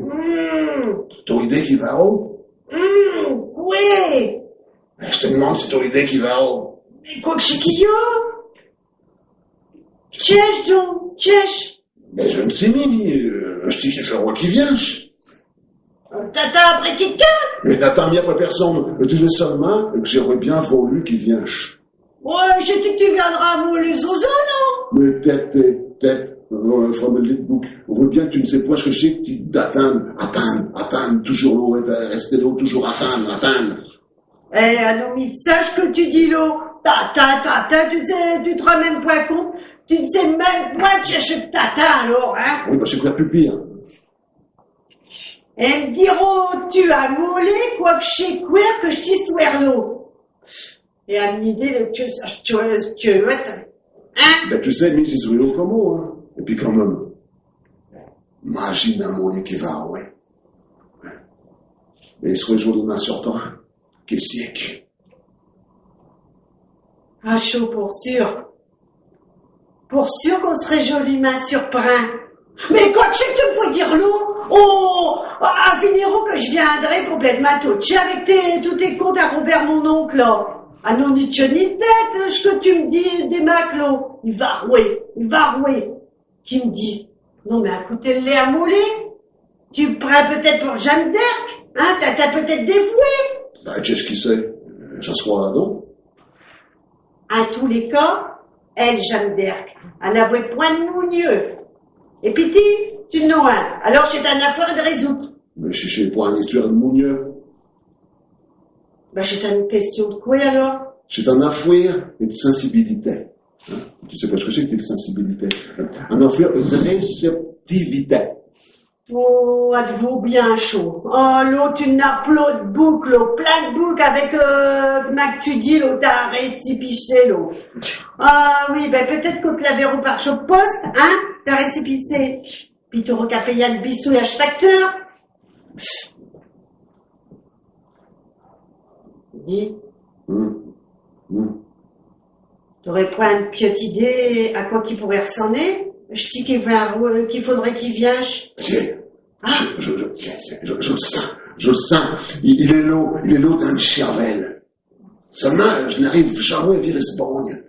ton idée qui va haut? Oui. Je te demande si ton idée qui va haut. Mais quoi que c'est qu'il y a? Tchèche donc, tchèche. Mais je ne sais ni, je dis qu'il fait roi qui vient. T'attends après quelqu'un? Mais n'attends bien après personne. Je disais seulement que j'aurais bien voulu qu'il vienne. Ouais, j'ai dit que tu viendras à les Zozo, non? Mais peut-être, from a little book. On voit bien que tu ne sais pas ce que je sais, attendre, toujours l'eau, rester l'eau, toujours attendre. Eh, Anomi, sache que tu dis l'eau. Tu te rends même pas compte. Tu ne sais même pas que je t'attends, alors, hein? Oui, c'est quoi plus pire. Et me diront, tu as mollé, quoi que je sais quoi, que je t'histoire l'eau. Et à l'idée, tu veux être, hein? Ben, tu sais, mais c'est sur l'eau comme moi, hein. Et puis quand même, imagine un mollet qui va, ouais. Et il serait joliment sortant, qu'est-ce que Ah, chaud, pour sûr. Pour sûr qu'on serait joliment surpris. Mais quoi que tu me fais dire l'eau, à finiront que je viendrai complètement touché avec tous tes comptes à Robert, mon oncle, là. Ah non, ni tête, ce que tu me dis des maclos. Il va rouer. Qui me dit? Non, mais à côté le lait à moller. Tu me prends peut-être pour Jeanne d'Arc, hein? T'as peut-être dévoué. Ben, qu'est-ce qui sait? Ça se croit là, non? En tous les cas, elle, Jeanne d'Arc, elle n'avait point de mounieux. Et piti, tu n'en as. Alors, c'est un affaire de résoudre. Mais je sais pas une histoire de mounieux. Ben, c'est une question de quoi, alors? C'est un affaire et de sensibilité. Hein? Tu sais pas ce que c'est que de sensibilité. Un affaire de réceptivité. Oh, êtes-vous bien chaud. Oh, l'autre, une upload de boucle, plein de boucles avec, comment tu dis, l'autre, t'as récipicé, l'autre. Ah, oui, ben, peut-être que tu l'avais par chaud poste, hein, t'as récipicé. Puis t'auras qu'à payer le bissouillage facteur. Dis. T'aurais pas une petite idée à quoi qu'il pourrait ressembler? Je dis qu'il faudrait qu'il vienne. Si. Je le sens. Il est l'eau d'un cervelle. Seulement, je n'arrive jamais à virer ce borgne.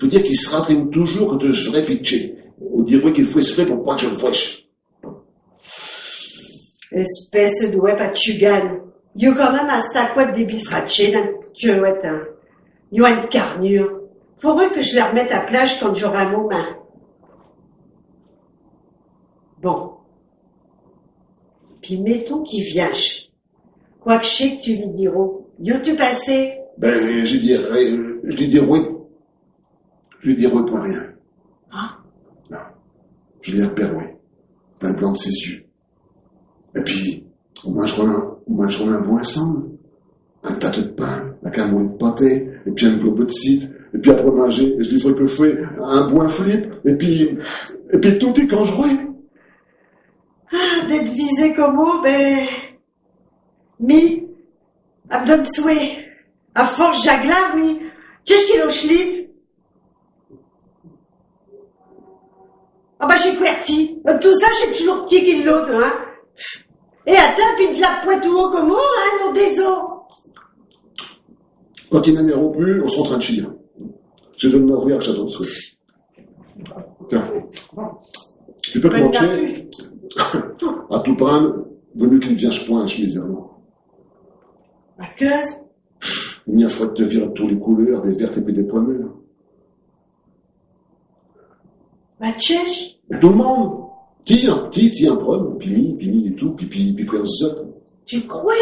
Faut dire qu'il se renseigne toujours quand je devrais pitcher. On dirait qu'il faut espérer pour pas que je le fouche. Espèce de web à Tugan. Il y a quand même un sac de bisratché dans le tuouette, hein. Il y a une carnure. Faudrait que je la remette à plage quand j'aurai un moment. Bon. Puis mettons qu'il vient. Quoi que je sais que tu lui diras. Yo-tu passé? Ben, je lui dirai oui. Je lui dirai pas rien. Ah? Non. Je lui repère oui. dans le blanc de ses yeux. Et puis, on mangeront un bout ensemble, un tâte de pain, avec un moule de pâté, et puis un globe de cidre, et puis après manger, je livre que fait un bout flip, et puis tout est quand je jouais. Ah, d'être visé comme eau, ben, mi, à me donne souhait. À force jaglar, mi, qu'est-ce qu'il a schlit? Ah bah, j'ai QWERTY. Tout ça, j'ai toujours petit qu'il l'autre, hein. Et attends, puis de la pointe tout haut comme eau, hein, non des os. Quand il n'en est rompu, on se rentre un chien. Je donne ma voix que j'attends de souhait. Tiens. Tu peux te mancher à tout prendre, vaut mieux qu'il ne vienne point, misérement. Ma cause? Il y a faut te virer de toutes les couleurs, des vertes et puis des pommures. Ma tchèche? Mais tout le monde. Tiens, prom, pimi et tout, puis quoi, zot. Tu crois?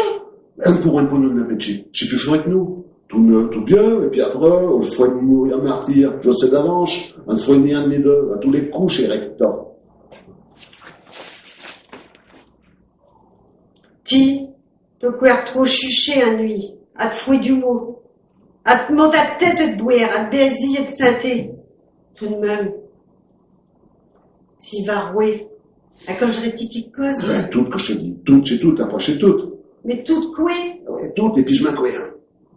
Un pour nous la métier. J'ai pu faire avec nous. Tout neuf, tout bien, et puis après, on faut mourir martyr. Je sais d'avance, on faut ni un ni deux, à tous les coups chez Rector. Ti, de quoi trop chucher un nuit, à te fouer du mot, à te monter à tête de boire, à te baiser et de synthé. Tout de même. S'il va rouer, à quand je rétifie cause. Ouais, tout, que je te dis. Tout, chez tout, approche tout. Mais tout quoi? Ouais, tout, et puis je m'accouille.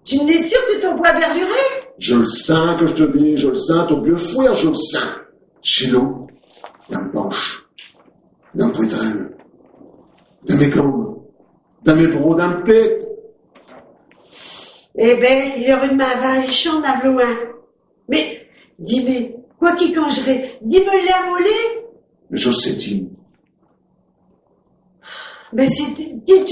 Tu n'es sûr que tu t'en bois verduré? Je le sens que je te dis, je le sens, ton vieux fouet, je le sens. Chez l'eau, dans le planche, dans le poitraine, dans mes gambes, dans mes bras, dans ma tête. Eh ben, il y aurait une main varichante à loin. Mais, dis-moi, quoi qu'il cangerait, dis-moi l'air mollet. Mais je sais, Tim. Mais si tu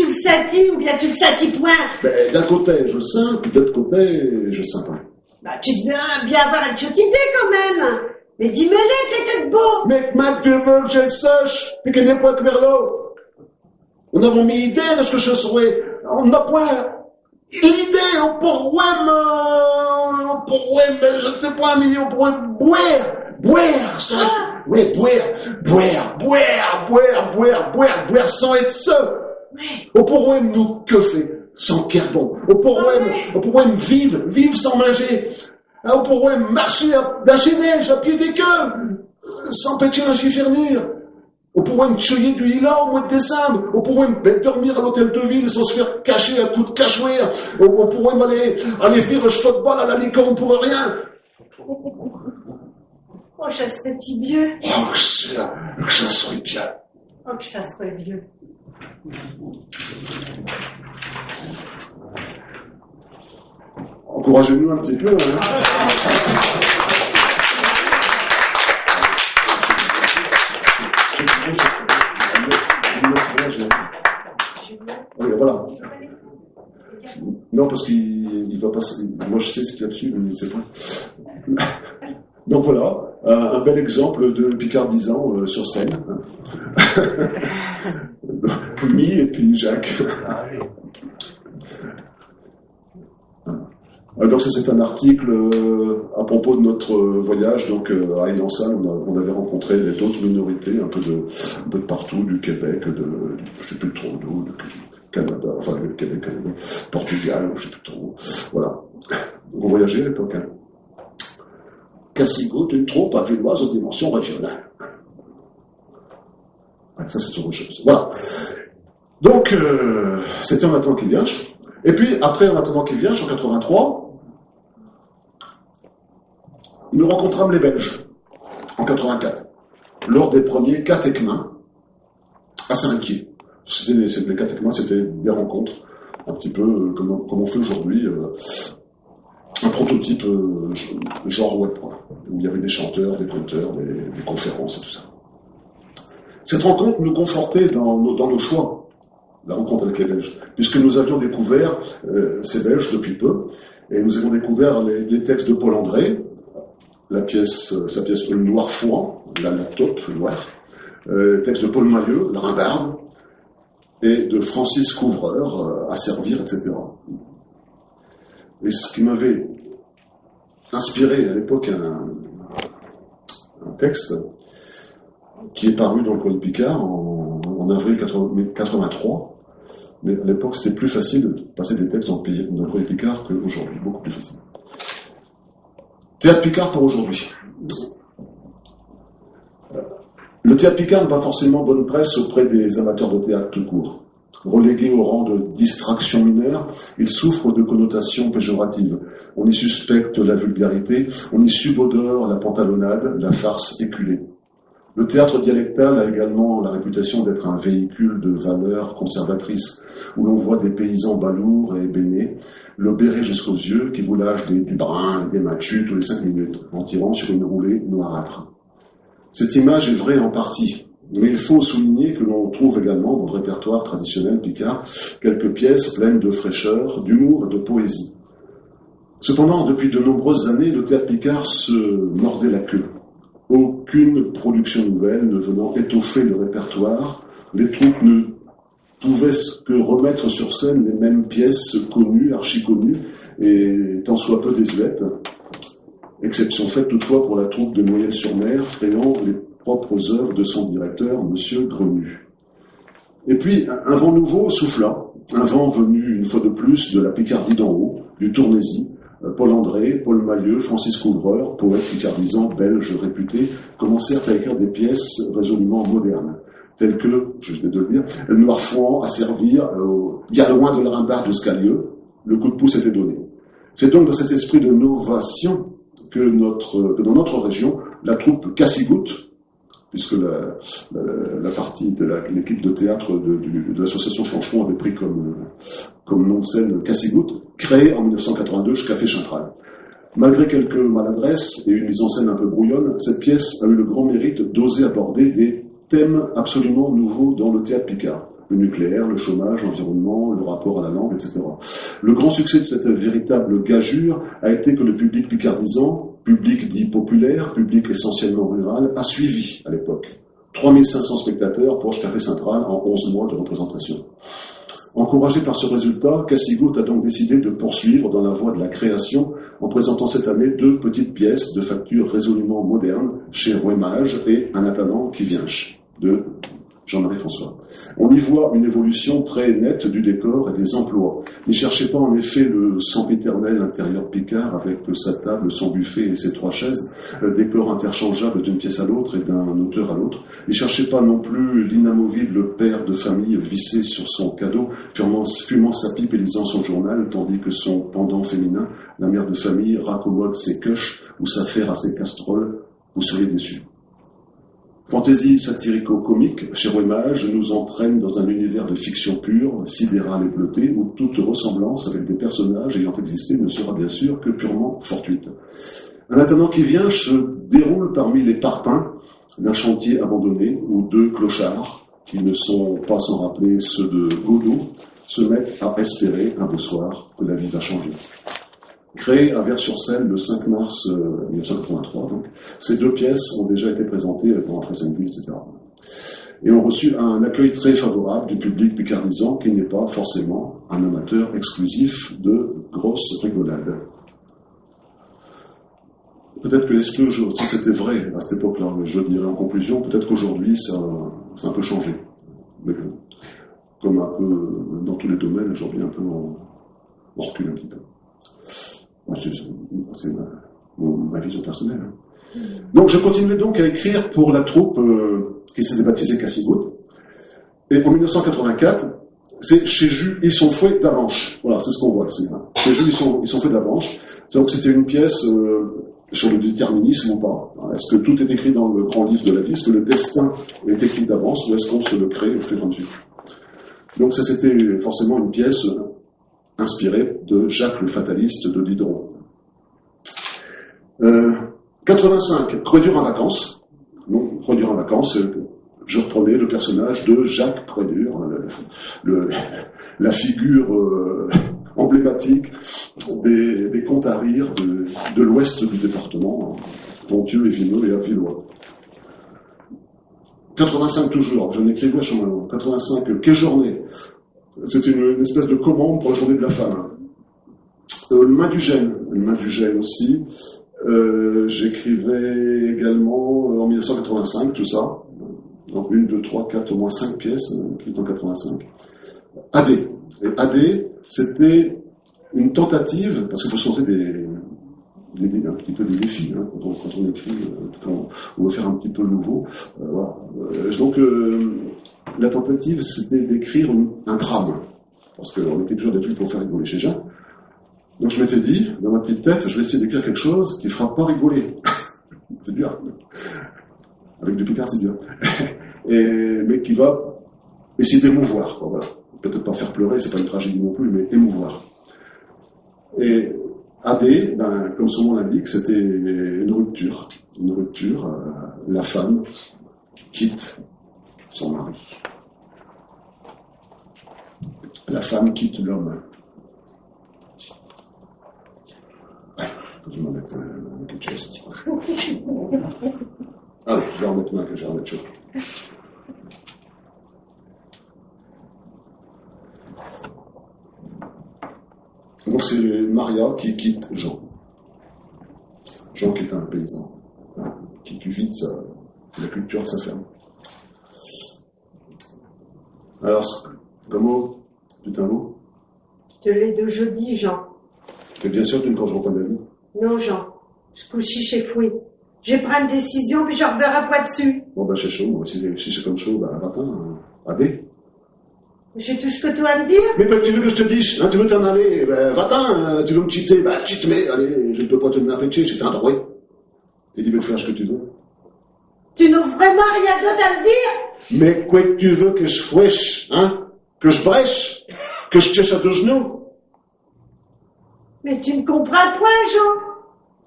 le sentis ou bien tu le sentis point. Ben, d'un côté, je le sens, puis de l'autre côté, je le sens pas. Bah, tu devais bien avoir une petite idée quand même. Mais dis-moi-les, t'étais de beau. Mais comment tu veux que je le sache, puis qu'il n'y ait pas que vers là? On avait mis idée de ce que je serais. On n'a point l'idée, on pourrait je ne sais pas, mais on pourrait boire, ça. Oui, boire, sans être seul. On pourrait nous que faire, sans carbone. On pourrait vivre sans manger. On pourrait marcher dans chez neige, à pied des queues, sans péter un chiffernir. On pourrait me cueillir du lilas au mois de décembre. On pourrait me dormir à l'hôtel de ville sans se faire cacher à coups de cachoir. On pourrait m'aller faire un football à la licorne pour rien. Oh, ça serait si vieux. Oh, que ça serait bien. Oh, que ça serait vieux. Encouragez-nous un petit peu, hein. Oui, voilà. Non, parce qu'il va passer. Moi, je sais ce qu'il y a dessus, mais il ne sait pas. Donc voilà, un bel exemple de picardisant sur scène. Mi et puis Jacques. Donc ça, c'est un article à propos de notre voyage. Donc à Élançal, on avait rencontré d'autres minorités, un peu de partout, du Québec, je sais plus trop d'où, du Canada, enfin le Québec, Portugal, je sais plus trop. Voilà. Donc on voyageait à l'époque. Hein. Cassigo, une troupe avilloise aux dimensions régionales. Ouais, ça, c'est autre chose. Voilà. Donc c'était En attendant qu'il vienne. Et puis après En attendant qu'il vienne, en 83. Nous rencontrâmes les Belges, en 84, lors des premiers catéchemins à Saint-Miquier. Les catéchemins, c'était des rencontres, un petit peu comme on fait aujourd'hui, un prototype genre web, quoi, où il y avait des chanteurs, des conteurs, des conférences et tout ça. Cette rencontre nous confortait dans nos choix, la rencontre avec les Belges, puisque nous avions découvert ces Belges depuis peu, et nous avons découvert les textes de Paul André, sa pièce Le Noir Fouan, la taupe noire, texte de Paul Mailleux, La Rimbarde, et de Francis Couvreur, À servir, etc. Et ce qui m'avait inspiré à l'époque un texte, qui est paru dans le Courrier Picard en avril 83. Mais à l'époque, c'était plus facile de passer des textes dans le Courrier Picard qu'aujourd'hui, beaucoup plus facile. Théâtre Picard pour aujourd'hui. Le théâtre Picard n'a pas forcément bonne presse auprès des amateurs de théâtre tout court. Relégué au rang de distraction mineure, il souffre de connotations péjoratives. On y suspecte la vulgarité, on y subodore la pantalonnade, la farce éculée. Le théâtre dialectal a également la réputation d'être un véhicule de valeurs conservatrices, où l'on voit des paysans balourds et bénés, le béret jusqu'aux yeux, qui vous lâchent du brun et des matus tous les 5 minutes, en tirant sur une roulée noirâtre. Cette image est vraie en partie, mais il faut souligner que l'on trouve également dans le répertoire traditionnel picard quelques pièces pleines de fraîcheur, d'humour et de poésie. Cependant, depuis de nombreuses années, le théâtre picard se mordait la queue. Aucune production nouvelle ne venant étoffer le répertoire, les troupes ne pouvaient que remettre sur scène les mêmes pièces connues, archi-connues, et tant soit peu désuètes. Exception faite toutefois pour la troupe de Noyelles-sur-Mer, créant les propres œuvres de son directeur, Monsieur Grenu. Et puis, un vent nouveau souffla, un vent venu une fois de plus de la Picardie d'en haut, du Tournaisis. Paul André, Paul Mailleux, Francis Couvreur, poètes picardisants belges réputés, commencèrent à écrire des pièces résolument modernes, telles que, je viens de le dire, le Noir Fouan à servir au Galouin de la Rimbarde jusqu'à Lieu, le coup de pouce était donné. C'est donc dans cet esprit de novation que dans notre région, la troupe Cassигoutte, puisque la partie de l'équipe de théâtre de l'association Chancheron avait pris comme nom de scène Cassigoutte, créé en 1982 Café Chintral. Malgré quelques maladresses et une mise en scène un peu brouillonne, cette pièce a eu le grand mérite d'oser aborder des thèmes absolument nouveaux dans le théâtre picard. Le nucléaire, le chômage, l'environnement, le rapport à la langue, etc. Le grand succès de cette véritable gageure a été que le public picardisant, public dit populaire, public essentiellement rural, a suivi à l'époque. 3500 spectateurs pour Café Central en 11 mois de représentation. Encouragé par ce résultat, Cassigoutte a donc décidé de poursuivre dans la voie de la création en présentant cette année 2 petites pièces de facture résolument moderne chez Rouemage et Un Atanant qui vient de Jean-Marie François. On y voit une évolution très nette du décor et des emplois. N'y cherchez pas en effet le sempiternel intérieur picard avec sa table, son buffet et ses 3 chaises, décor interchangeable d'une pièce à l'autre et d'un auteur à l'autre. N'y cherchez pas non plus l'inamovible père de famille vissé sur son cadeau, fumant sa pipe et lisant son journal, tandis que son pendant féminin, la mère de famille, raccommode ses queuches ou s'affaire à ses casseroles. Vous seriez déçus. Fantaisie satirico-comique, chez Rouemage, nous entraîne dans un univers de fiction pure, sidérale et bleutée, où toute ressemblance avec des personnages ayant existé ne sera bien sûr que purement fortuite. Un Atanant qui vient se déroule parmi les parpaings d'un chantier abandonné, où 2 clochards, qui ne sont pas sans rappeler ceux de Godot, se mettent à espérer un beau soir que la vie va changer. Créé à Vers-sur-Seine le 5 mars 1983, donc, ces 2 pièces ont déjà été présentées pendant Fressenville, etc. Et ont reçu un accueil très favorable du public picardisant qui n'est pas forcément un amateur exclusif de grosses rigolades. Peut-être que si c'était vrai à cette époque-là, mais je dirais en conclusion, peut-être qu'aujourd'hui ça a un peu changé. Mais comme un peu dans tous les domaines, aujourd'hui un peu on recule un petit peu. C'est ma vision personnelle. Donc je continuais donc à écrire pour la troupe qui s'était baptisée Cassigoutte. Et en 1984, c'est chez Jus, ils sont fouets d'Avanche. Voilà, c'est ce qu'on voit. Chez Jus, ils sont fouets d'Avanche. C'est-à-dire que c'était une pièce sur le déterminisme ou pas. Est-ce que tout est écrit dans le grand livre de la vie? Est-ce que le destin est écrit d'avance ou est-ce qu'on se le crée au fur et à mesure? Donc ça, c'était forcément une pièce inspiré de Jacques le Fataliste de Diderot. 85, Croix-Dur en vacances. Donc, Croix-Dur en vacances, je reprenais le personnage de Jacques Croix-Dur, la figure emblématique des contes à rire de l'ouest du département, Ponthieu et Vineux et Avillois. 85 toujours, j'en écrivais à Chamallow. 85, Quelle journée? C'est une espèce de commande pour la journée de la femme. Le Main du Gène aussi. J'écrivais également en 1985, tout ça. Donc 1, 2, 3, 4, au moins 5 pièces, écrites en 85. AD. Et AD, c'était une tentative, parce qu'il faut se lancer un petit peu des défis, hein, quand on écrit, quand on veut faire un petit peu nouveau. Voilà. Donc, la tentative, c'était d'écrire un drame. Parce qu'on écrit toujours des trucs pour faire rigoler chez Jean. Donc, je m'étais dit, dans ma petite tête, je vais essayer d'écrire quelque chose qui ne fera pas rigoler. C'est dur. Avec du Picard, c'est dur. Mais qui va essayer d'émouvoir. Voilà. Peut-être pas faire pleurer, c'est pas une tragédie non plus, mais émouvoir. Et AD, comme son nom l'indique, c'était une rupture. Une rupture, la femme quitte son mari. La femme quitte l'homme. Ouais, je vais m'en mettre quelque chose. Allez, je vais en mettre je vais en mettre chose. Donc c'est Maria qui quitte Jean. Jean qui est un paysan, qui vide la culture de sa ferme. Alors, comment putain mot? Je te l'ai de jeudi, Jean. T'es bien sûr que tu ne changeras pas d'avis? Non, Jean. Je couche chez Fouet. Je vais prendre une décision, puis je reverrai pas dessus. Bon, c'est chaud. Si c'est comme chaud, va-t'en. AD. J'ai tout ce que tu vas me dire. Mais tu veux que je te dise, hein, tu veux t'en aller, va-t'en, tu veux me cheater, cheat-me, allez, je ne peux pas te napécher, j'ai un droit. T'es libre de faire ce que tu veux. Tu n'as vraiment rien d'autre à me dire? Mais quoi que tu veux que je fouèche, hein? Que je brèche? Que je tèche à deux genoux? Mais tu ne comprends point, Jean.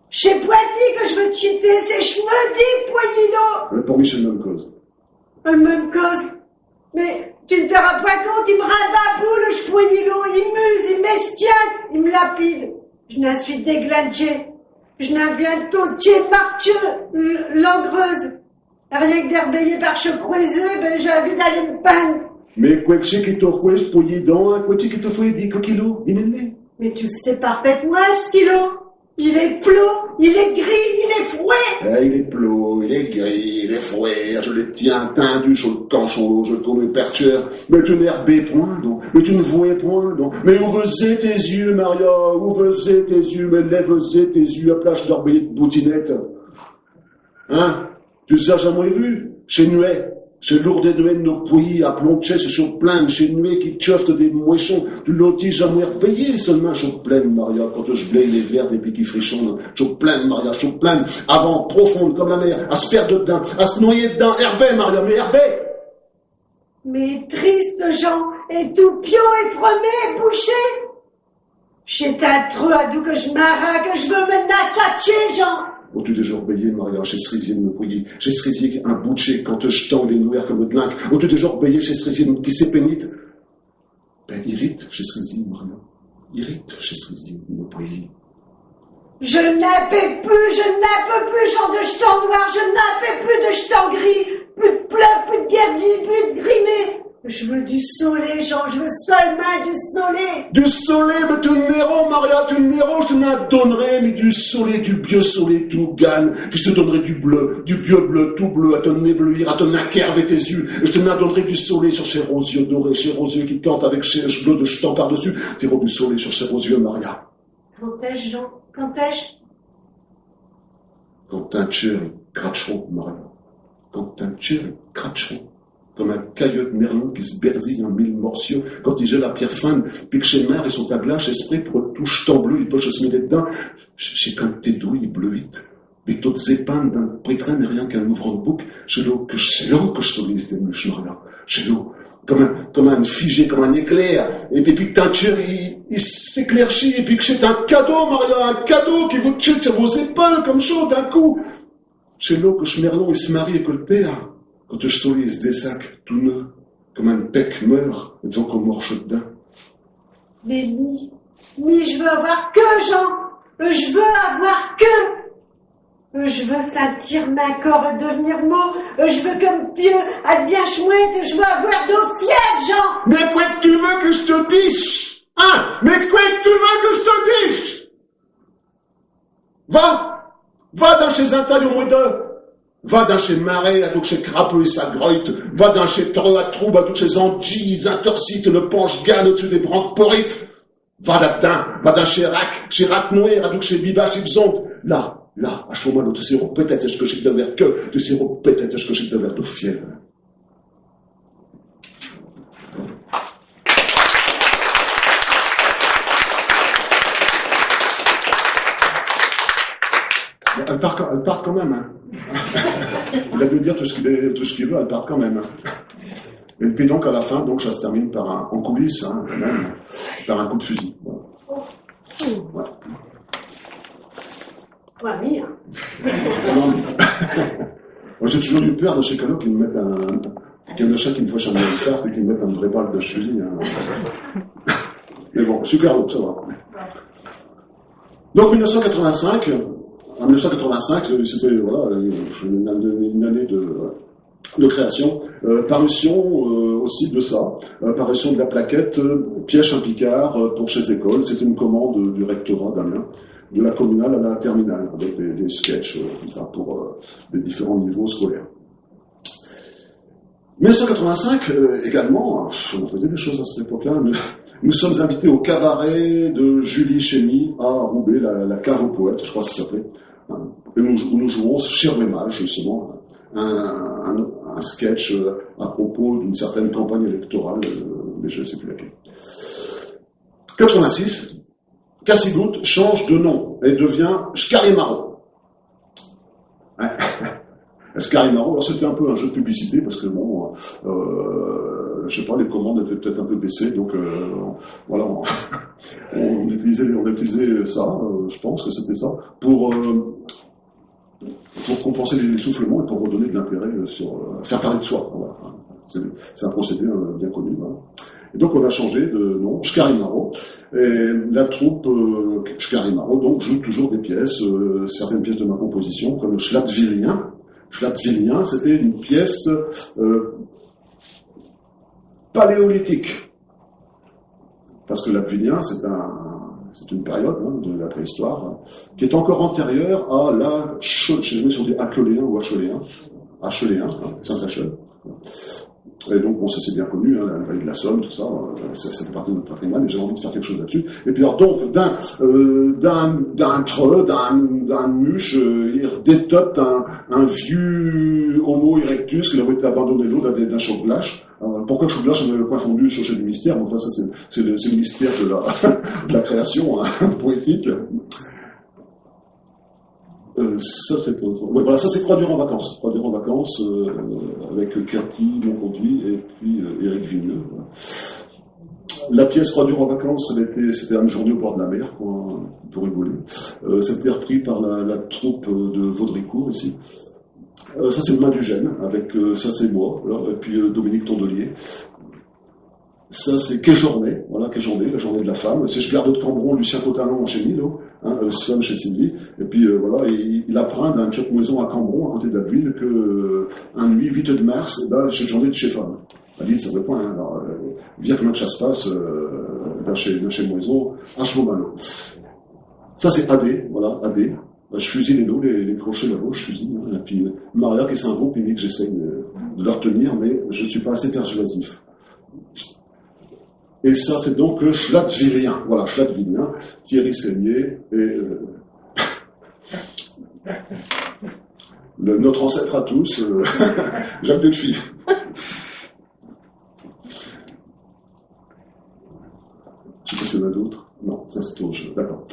J'ai pas dit que je veux te cheater, c'est je me dis, poilino. Mais pour Michel, même cause. La même cause. Mais tu ne te rends pas compte, il me rabat boule, je poilino, il m'use, il m'estienne, il me lapide. Je n'en suis déglanché. Je n'en viens tautier, marcheux, langreuse. Rien que d'herbeiller par che croisé, j'ai envie d'aller me peindre. Mais quoi que c'est qui t'offre, poilidon, quoi que c'est qui t'offre, dis coquillo, dis-moi. Mais tu le sais parfaitement, ce kilo. Il est plot, il est gris, il est fouet. Il est plot, il est gris, il est fouet. Je le tiens tendu sur le canchon, je le tourne percheur. Mais tu n'herbais point, donc. Mais tu ne voyais point, donc. Mais où faisaient tes yeux, Maria? Où faisaient tes yeux? Mais lève-tes tes yeux à plage d'orbeiller de boutinette. Hein? Tu les as jamais vus? Chez Nuet. Chez Lourdes de nos pays, à Plonchès, sur plein, chez Nuet qui tchofte des moissons, tu l'as dit jamais repayé seulement, sur plein, Maria, quand je blaye les verres des piquets frichons, sur plein, Maria, sur plein, avant, profonde comme la mer, à se perdre dedans, à se noyer dedans, herbé, Maria, mais herbé! Mais triste, Jean, et tout pion et fromé, bouché. J'ai un trou à d'où que je m'arrache, que je veux me nassatcher, Jean. Oh, tu déjà obéi, Maria, chez Cerisier de me pouiller. Chez Cerisier, un boucher, quand je tends les noirs comme de linque. Oh, tu déjà obéi chez Cerisier, qui s'est pénite. Irrite chez Cerisier, Maria. Irrite chez Cerisier, me pouiller. Je n'en peux plus, Jean de jeton noir, je n'en peux plus de jeton gris. Plus de pleuve, plus de guerdis, plus de grimé. Je veux du soleil, Jean, je veux seulement du soleil. Du soleil, mais tu n'héros, Maria, tu n'héros, je te n'en donnerai, mais du soleil, du vieux soleil, tout gagne. Je te donnerai du bleu, du vieux bleu, tout bleu, à te éblouir, à te naquerver tes yeux. Je te n'en donnerai du soleil sur ces roses yeux dorés, ces roses yeux qui cantent avec ces bleu de jeton par-dessus. Tirons du soleil sur ces roses yeux, Maria. Quand est-ce, Jean? Quand est-ce? Quand un cherry cracheront, Maria. Quand un cherry cracheront. Comme un caillot de merlon qui se berzille en mille morceaux, quand il gèle la pierre fine, puis que chez mer et son tablache, esprit pour touche tant bleu, il peut se mettre dedans, j'ai quand tes douilles bleuites, mais toutes épannes d'un prétrain et rien qu'un ouvrant de bouc, c'est l'eau que je solise des mouches, Maria, c'est l'eau, comme un figé, comme un éclair, et puis que teinture, il s'éclairchit, et puis que c'est un cadeau, Maria, un cadeau qui vous tue sur vos épaules comme chaud d'un coup, c'est l'eau que merlon, il se marie et que le terre, quand je solise des sacs tout neufs, comme un bec meurt, et donc qu'on morche dedans. Mais je veux avoir que, Jean. Je veux avoir que. Je veux sentir ma corps devenir mot. Je veux que mon pied advienne chouette. Je veux avoir d'eau fièvre, Jean. Mais quoi que tu veux que je te dise? Hein? Mais quoi que tu veux que je te dise? Va dans chez un taille au moins deux. Va d'un chez Marais, à donc chez Crapeau et sa grotte. Va d'un chez Treux à Troube, à donc chez Angie, Intercite, le Penche Ganne au-dessus des branques Porrites. Va là-dedans, va d'un chez Rac Noé, à donc chez Biba, chez Bzonte. Là, à Chaumano, de sirop, peut-être est-ce que j'ai de verre que, de sirop, peut-être est-ce que j'ai de verre de fiel. Elle part quand même, hein. Il a dû dire tout ce qu'il veut, elle part quand même. Et puis donc, à la fin, donc, ça se termine par en coulisses, hein, quand même, par un coup de fusil. Voilà. Ouais, mire. Moi, j'ai toujours eu peur de chez Calo qu'ils me mettent qu'il y en a chaque qui me fâche un faire, c'est qu'ils me mettent un vrai balle de fusil. Hein. Mais bon, super haut, ça va. Donc, 1985, en 1985, c'était voilà, une année de création, parution aussi de ça, parution de la plaquette Piège un Picard pour chez Écoles. C'était une commande du rectorat d'Amiens, de la communale à la terminale, avec des sketchs comme ça pour les différents niveaux scolaires. 1985 également, on faisait des choses à cette époque-là. Nous sommes invités au cabaret de Julie Chémy à Roubaix, la cave aux poètes, je crois que ça s'appelait. Et nous jouons chez Rémage, justement, un sketch à propos d'une certaine campagne électorale, mais je ne sais plus laquelle. 86, Cassigout change de nom et devient Shkarimaro. Ouais. Shkarimaro, alors c'était un peu un jeu de publicité parce que bon, je sais pas, les commandes étaient peut-être un peu baissées, donc voilà, on utilisait ça, je pense que c'était ça, pour compenser les essoufflements et pour redonner de l'intérêt faire parler de soi. Voilà. C'est un procédé bien connu. Voilà. Et donc on a changé de nom, Shkarimaro, et la troupe Shkarimaro donc joue toujours des pièces, certaines pièces de ma composition, comme le Schlatvilien. Schlatvilien, c'était une pièce paléolithique, parce que l'Atvilien, c'est une période de la préhistoire qui est encore antérieure à la, je ne sais jamais si on dit Acheléen ou Acheléen, Saint-Achel. Et donc, bon, ça c'est bien connu, la vallée de la Somme, tout ça, ça fait partie de notre patrimoine, et j'ai envie de faire quelque chose là-dessus. Et puis alors, donc, d'un treux, d'un muche, il détope un vieux Homo erectus qui avait été abandonné l'eau d'un choc-glache. Pourquoi choc-glache, on avait pas fondu chercher du mystère, mais enfin, ça c'est le mystère de la création poétique. Ça c'est voilà, ça c'est Croix-Dur en vacances. Croix-Dur en vacances avec Cathy Monconduit et puis Éric Vigneux. Voilà. La pièce Croix-Dur en vacances, c'était une journée au bord de la mer, quoi, pour rigoler. C'était repris par la troupe de Vaudricourt ici. Ça c'est Main du Gène, avec ça c'est moi, alors, et puis Dominique Tondelier. Ça c'est Quelle journée, voilà, Quelle journée, la journée de la femme. C'est Je garde de Cambron, Lucien Cotalon chez Milo, Swan chez Sylvie. Et puis voilà, il apprend d'un choc maison à Cambron, à côté de la ville, que un nuit 8 de mars, là, cette journée de chez femme. La ville, ça veut pas, hein. Alors, vient comment que ça se passe, là chez Moiseau, à Chaumano. Ça c'est AD, voilà, AD. Je fusille les dos, les crochets là-haut, je fusille. Et puis Maria qui s'invoque, puis que j'essaye de leur tenir, mais je ne suis pas assez persuasif. Et ça, c'est donc Schlatvilien. Voilà, Schlatvilien, Thierry Seigné et notre ancêtre à tous, Jacques Delphi. Je sais pas s'il y en a d'autres. Non, ça c'est autre chose. D'accord.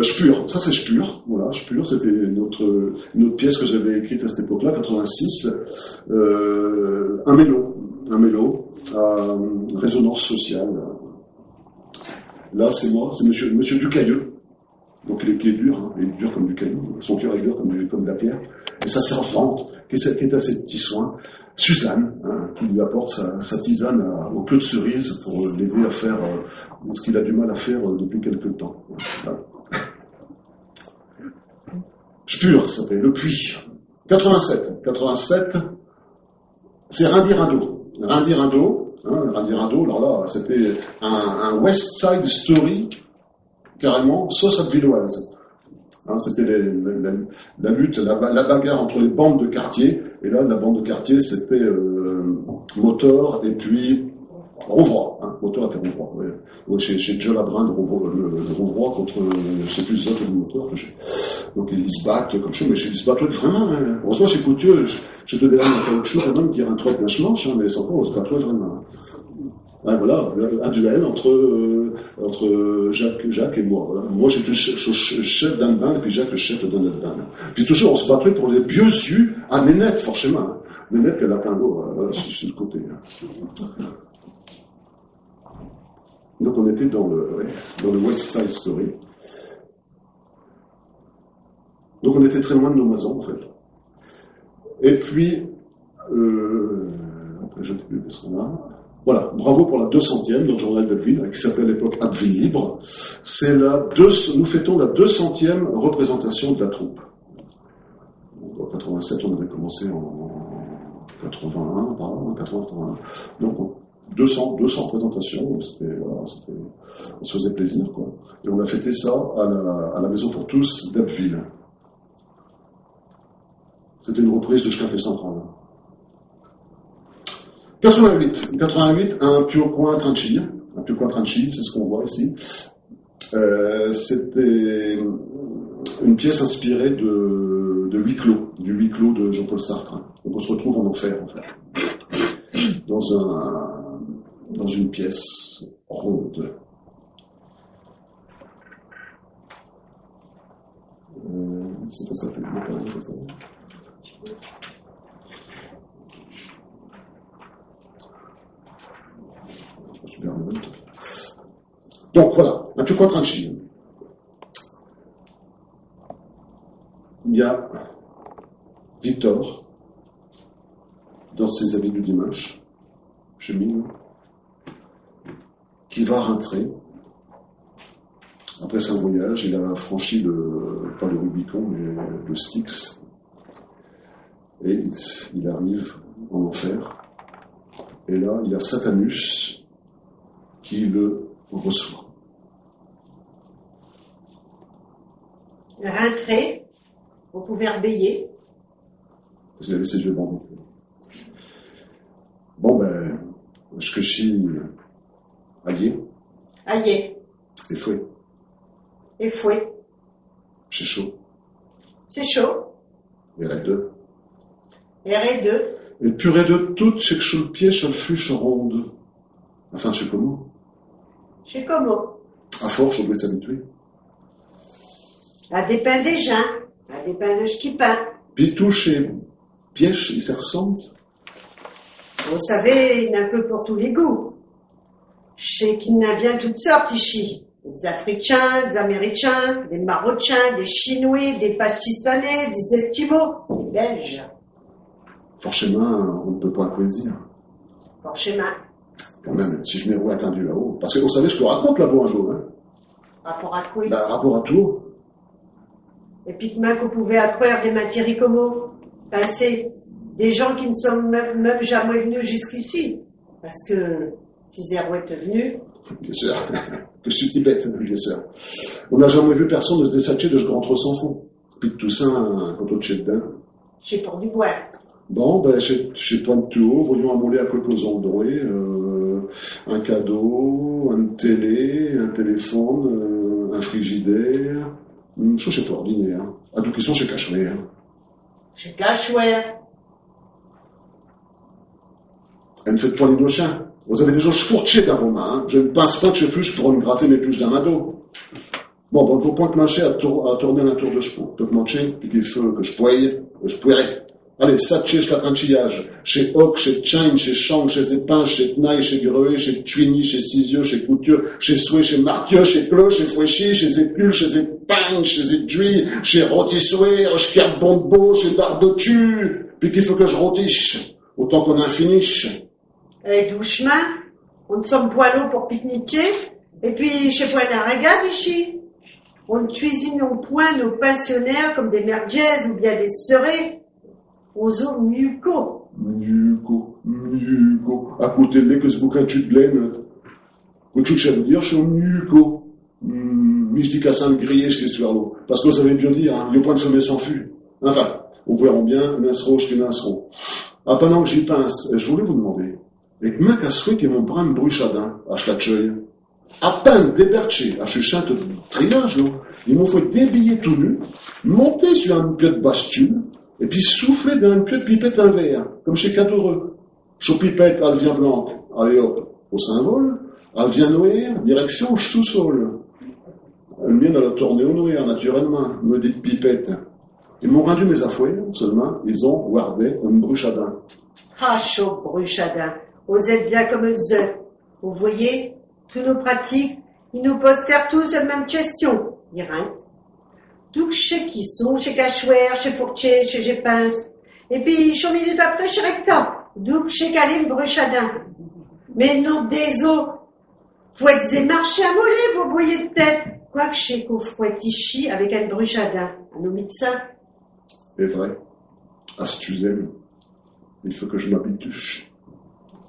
Spur, ça c'est Spur. Voilà, Spur, c'était une autre pièce que j'avais écrite à cette époque-là, 86. Un mélo. Résonance sociale. Là, c'est moi, c'est Monsieur Ducailleux. Donc, il est dur, hein, il est dur comme du caillou. Son cœur est dur comme de la pierre. Et sa servante, qui est à ses petits soins, Suzanne, hein, qui lui apporte sa tisane au queue de cerise pour l'aider à faire ce qu'il a du mal à faire depuis quelque temps. Voilà. Spur, ça s'appelle Le Puits. 87, c'est Rindy-Rindo. Rindy-Rindo, alors là, c'était un West Side Story, carrément, sauce abvilloise. Hein, c'était la lutte, la bagarre entre les bandes de quartier. Et là, la bande de quartier, c'était Motor et puis Rouvroy. Hein, Motor et puis Rouvroy. Ouais. Ouais, chez Joe Labrin de Rouvroy contre, je sais plus, les autres du Motor. Donc ils se battent comme ça, mais ils se battent vraiment. Hein. Heureusement, chez Coutieux, j'ai deux délaines en caoutchouc quand même qui un trois de manche, hein, mais sans quoi, on se bat vraiment. Hein. Ah, voilà, un duel entre Jacques et moi. Voilà. Moi, j'étais le chef d'un band, et puis Jacques le chef d'un autre band. Puis toujours, on se battait pour les vieux yeux à Nénette, forcément. Hein. Nénette, qu'elle a tango, voilà, je suis de côté. Hein. Donc, on était dans le West Side Story. Donc, on était très loin de nos maisons, en fait. Et puis, après, je ne sais plus ce qu'on a. Voilà, bravo pour la 200e, notre journal d'Abbeville, qui s'appelait à l'époque Abbeville Libre. Nous fêtons la 200e représentation de la troupe. En 87, on avait commencé en 81, pardon, en 81. Donc, 200 représentations, on se faisait plaisir, quoi. Et on a fêté ça à la Maison pour tous d'Abbeville. C'était une reprise de Café Central. 88, un Piocoin Tranchille. Un Piocoin Tranchille, c'est ce qu'on voit ici. C'était une pièce inspirée de Huis clos, du Huis clos de Jean-Paul Sartre. Donc on se retrouve en enfer, en fait. Dans une pièce ronde. C'est pas ça, pas ça. Super. Donc voilà, un Piocoin Tranchille. Il y a Victor, dans ses habits du dimanche, chemin, qui va rentrer. Après son voyage, il a franchi pas le Rubicon, mais le Styx. Et il arrive en enfer. Et là, il y a Satanus qui le reçoit. Rentré, vous pouvez rebailler. Parce qu'il avait ses yeux bandés. Bon, ben, je que suis allié. Allié. Et fouet. Et fouet. C'est chaud. C'est chaud. Et raide. Et raide. Et purée de toutes, c'est que je le pied, je le fuche ronde. Enfin, je sais comment. Je sais comment. À force, on doit s'habituer. Ça dépend des gens. Ça dépend de ce qui peint. Puis touche et pièche, il se ressemble. Vous savez, il y en a un peu pour tous les goûts. Je sais qu'il y en a bien toutes sortes ici. Des Africains, des Américains, des Marocains, des Chinois, des Pakistanais, des Esquimaux, des Belges. Forcément, on ne peut pas choisir. Forcément. Quand même, si je m'ai attendu là-haut. Parce que vous savez ce que raconte là-bas un jour, hein? Rapport à quoi? Rapport à tout. Et puis demain qu'on pouvait accroire des matières como, passer des gens qui ne sont même jamais venus jusqu'ici. Parce que si Zéro était venu. Bien sûr. Que je suis tibète, bien sûr. On n'a jamais vu personne de se désatcher de ce grand sans fond. Puis de tout ça, quand on tchait dedans. Chez Port du Bois. Bon, ben, chez Pointe-Haut, voyons un mollet à quelques endroits, un cadeau, une télé, un téléphone, un frigidaire, je sais pas, ordinaire. À tout qui sont chez Cachewer. Chez Cachewer. Et ne faites pas les nochins. Vous avez déjà fourché d'un romain, hein. Je ne pense pas que je puisse pour me gratter mes pluches d'un mado. Bon, il ne faut pas que marcher à tourner un tour de chevaux. Peut-être marcher, puis qu'il faut que je poirais. Allez, ça, chez Catranchillage, chez Hoc, chez Tchain, chez Chang, chez Zépin, chez Tnaï, chez Greué, chez Tuigny, chez Cisieux, chez Coutieux, chez Soué, chez Marquieux, chez Clos, chez Fouéchy, chez Zépul, chez Zépin, chez Zéduy, chez Rôtissoué, chez Carbonbeau, chez Dardotu, puis qu'il faut que je rôtiche, autant qu'on en finiche. Et doucement, on ne sommes poileaux pour pique-niquer, et puis chez Poinaragade ici. On ne cuisine point nos pensionnaires comme des merguez ou bien des serrés. Aux eaux muco. À côté de que ce bouquin de laine. Qu'est-ce que ça veut dire, chez muco? Mijdi-Kassan grillé chez Stuarlo. Parce que vous savez bien dire, il y a point de fumée sans fût. Enfin, on verra bien, Nasro, je Nasro. Ah, pendant que j'y pense, je voulais vous demander, et que ma casse-fouet qui mon brin bruchadin, à Chlacheuil, à peine déberché, à chuchante de triage, non? Ils m'ont fait débiller tout nu, monter sur un pied de bastule, et puis souffler dans un pied de pipette un verre, comme chez Cadoureux. Chaud pipette, elle vient blanche. Allez hop, au symbole, elle vient noir, direction sous-sol. Le mien, elle a tourné au noir, naturellement, me dit pipette. Ils m'ont rendu mes affaires, seulement, ils ont guardé un bruchadin. Ah, chaud bruchadin. Vous êtes bien comme eux. Vous voyez, tous nos pratiques, ils nous posent tous la même question. Ils rentrent. Donc, chez qui sont, chez Cachouer, chez Fourtier, chez Gépince. Et puis, chez minutes après, chez Recta. Donc, chez Calim Bruchadin. Mais non, des os. Vous êtes marché à mollet, vous boyez de tête. Quoique chez Koufouetichi avec un Bruchadin, à nos médecins. C'est vrai. Astuzem. Il faut que je m'habitue.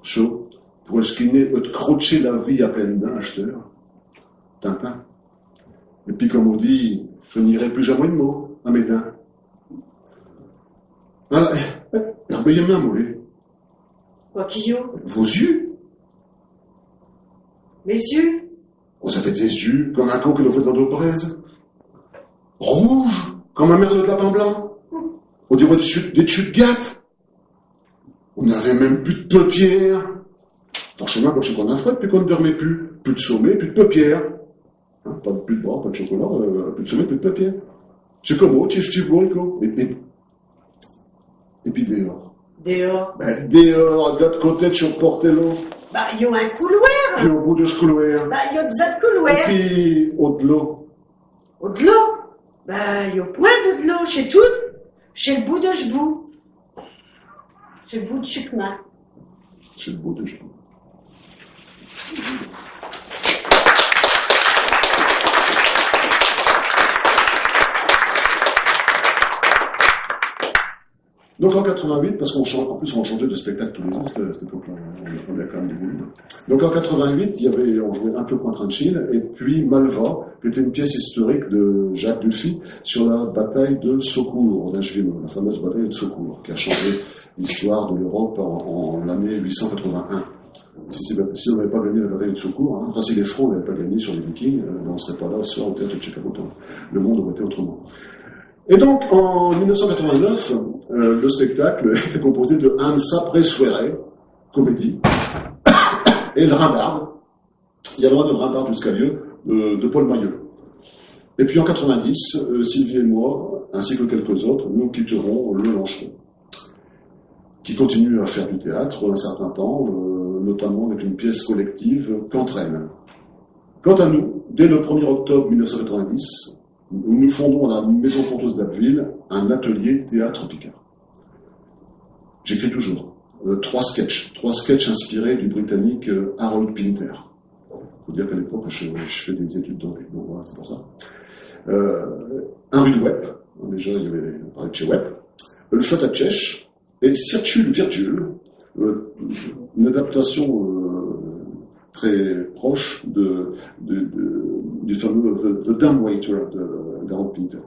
Chaud. Pour esquiner de crocher la vie à peine d'un acheteur. Tintin. Et puis, comme on dit, je n'irai plus jamais de mots à mes dents. Ah, regardez main, mollet. Quoi qu'il y a? Vos yeux? Mes yeux? Vous avez des yeux comme un con que l'on fait dans d'autres braises. Rouge, comme un merle de lapin blanc. On dirait des chutes de gâte. On n'avait même plus de paupières. Forcément, quand je sais qu'on a froid, puis qu'on ne dormait plus. Plus de sommeil, plus de paupières. Hein, plus de bras, pas de chocolat, plus de sommeil, plus de paupières. C'est comme tu bois, et puis dehors. Dehors? Ben, dehors, à l'autre côté de chez Portello. Bah, il y a un couloir. Puis au bout de ce couloir. Bah, il y a des couloirs. Et puis, au-delà. Au-delà? Bah, il y a point de l'eau, chez tout. Chez le bout de Jebou. Chez le bout de Chukma. Chez le bout de Jebou. Donc en 88, parce qu'en plus on changeait de spectacle tous les ans, à cette époque-là, on a quand même des volumes. Donc en 88, on jouait un peu contre un chill, et puis Malva, qui était une pièce historique de Jacques Dulphy sur la bataille de Saucourt, d'Ashville, la fameuse bataille de Saucourt, qui a changé l'histoire de l'Europe en l'année 881. Si on n'avait pas gagné la bataille de Saucourt, enfin si les Francs n'avaient pas gagné sur les Vikings, on ne serait pas là ce soir au théâtre de Tchekapoton. Le monde aurait été autrement. Et donc, en 1989, le spectacle était composé de Hansa Pressuere, comédie, et le Rimbarde. Il y a loin de Rimbarde jusqu'à Lieu, de Paul Mailleux. Et puis en 90, Sylvie et moi, ainsi que quelques autres, nous quitterons le Lancheron, qui continue à faire du théâtre un certain temps, notamment avec une pièce collective, Qu'entraîne. Quant à nous, dès le 1er octobre 1990, nous fondons à la Maison Pontos d'Abbeville un atelier théâtre Picard. J'écris toujours 3 sketchs inspirés du Britannique Harold Pinter. Il faut dire qu'à l'époque, je fais des études d'anglais, donc voilà, c'est pour ça. Un rude web, déjà il y avait parlé de chez Web, le Fatatchech et Circule Virgule, une adaptation très proche du fameux The Dumb Waiter d'Harold Pinter.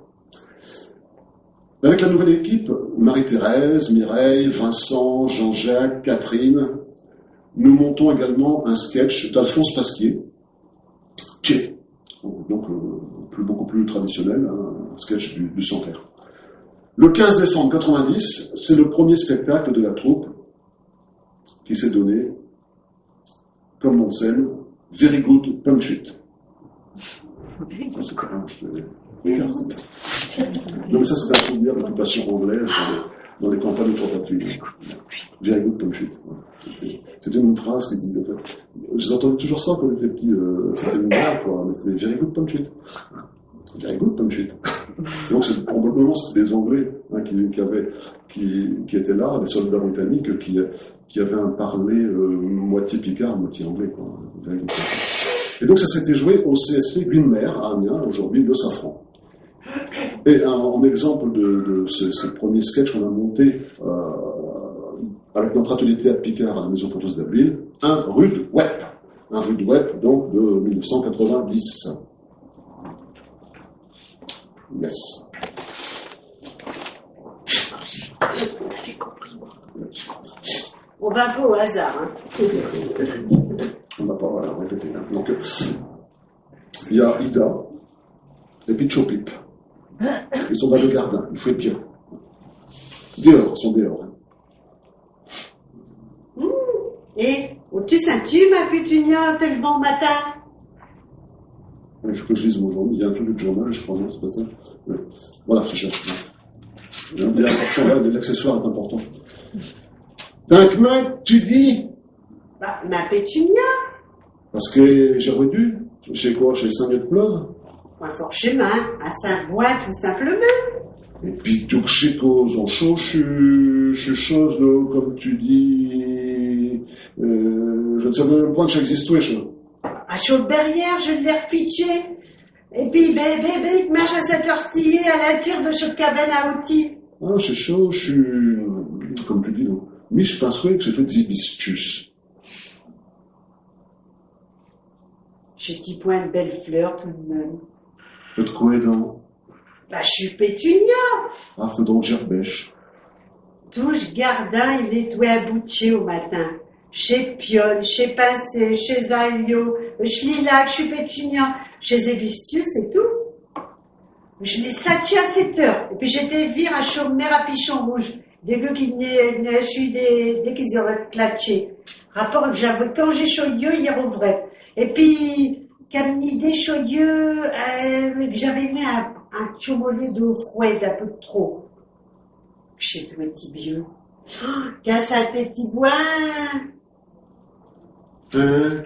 Avec la nouvelle équipe, Marie-Thérèse, Mireille, Vincent, Jean-Jacques, Catherine, nous montons également un sketch d'Alphonse Pasquier, Tché, donc beaucoup plus traditionnel, un sketch du Santerre. Le 15 décembre 90, c'est le premier spectacle de la troupe qui s'est donné comme nom de scène, Very Good Punch It. Donc ça, c'est un souvenir d'occupation anglaise dans les campagnes de Tortue. Very Good Punch It. C'était une phrase qui disait... J'ai entendu toujours ça quand j'étais petit. C'était une blague, quoi. Mais c'était Very Good Punch It. Very Good Punch It. Donc probablement c'était des Anglais qui étaient là, des soldats britanniques qui avaient un parler moitié picard, moitié anglais, quoi. Et donc ça s'était joué au CSC Guilmer à Amiens, aujourd'hui le Safran. Et en exemple de ces premiers sketchs qu'on a montés avec notre atelier théâtre Picard à la Maison Pontos d'Abbeville, un rude web, donc de 1990. Yes. On va un peu au hasard. Hein. On va pas répéter. Hein. Donc, il y a Ida et puis Chopip. Ils sont dans le jardin, il faut être bien. Dehors, ils sont dehors. Et tu sens-tu, ma pétunia, te levant au matin? Il faut que je lise aujourd'hui. Il y a un truc de journal, je crois, non, c'est pas ça. Voilà, c'est ça. Il est important, là, l'accessoire est important. Donc, tu dis? Bah, ma pétunia. Parce que j'aurais dû. Chez quoi? Chez Saint-Mieux-de-Pleuve? Pas forcément, à Saint-Bois, tout simplement. Et puis, tout chez cause, on change, chose, là, comme tu dis, je ne savais même pas que ça existait, ça. À Chaude-Berrière, je l'ai repitché. Et puis, bébé, il marche à cette ortillée à la tire de Chaude-Cabane à outils. Ah, c'est chaud, comme tu dis, là. Mais je penserais que c'est tout hibiscus. J'ai dit point de belle fleur, tout de même. De quoi, donc? Bah, je suis pétunia. Ah, faut donc que j'y repêche. Touche gardin, il est tout abouché au matin. Chez Pionne, chez Pincé, chez Zalio, chez Lilac, chez Pétunia, chez Hibiscus et tout. Je l'ai saqué à 7 heures. Et puis j'étais vire à Chaumer à Pichon Rouge. Des gars qui venaient, je suis dès qu'ils auraient clatché. Rapport que j'avoue, quand j'ai choyeux, hier au vrai. Et puis, comme une idée choyeux, j'avais mis un chomolé d'eau froide, un peu trop. Chez toi, Tibieux. Casse à tes petits bois. Hein?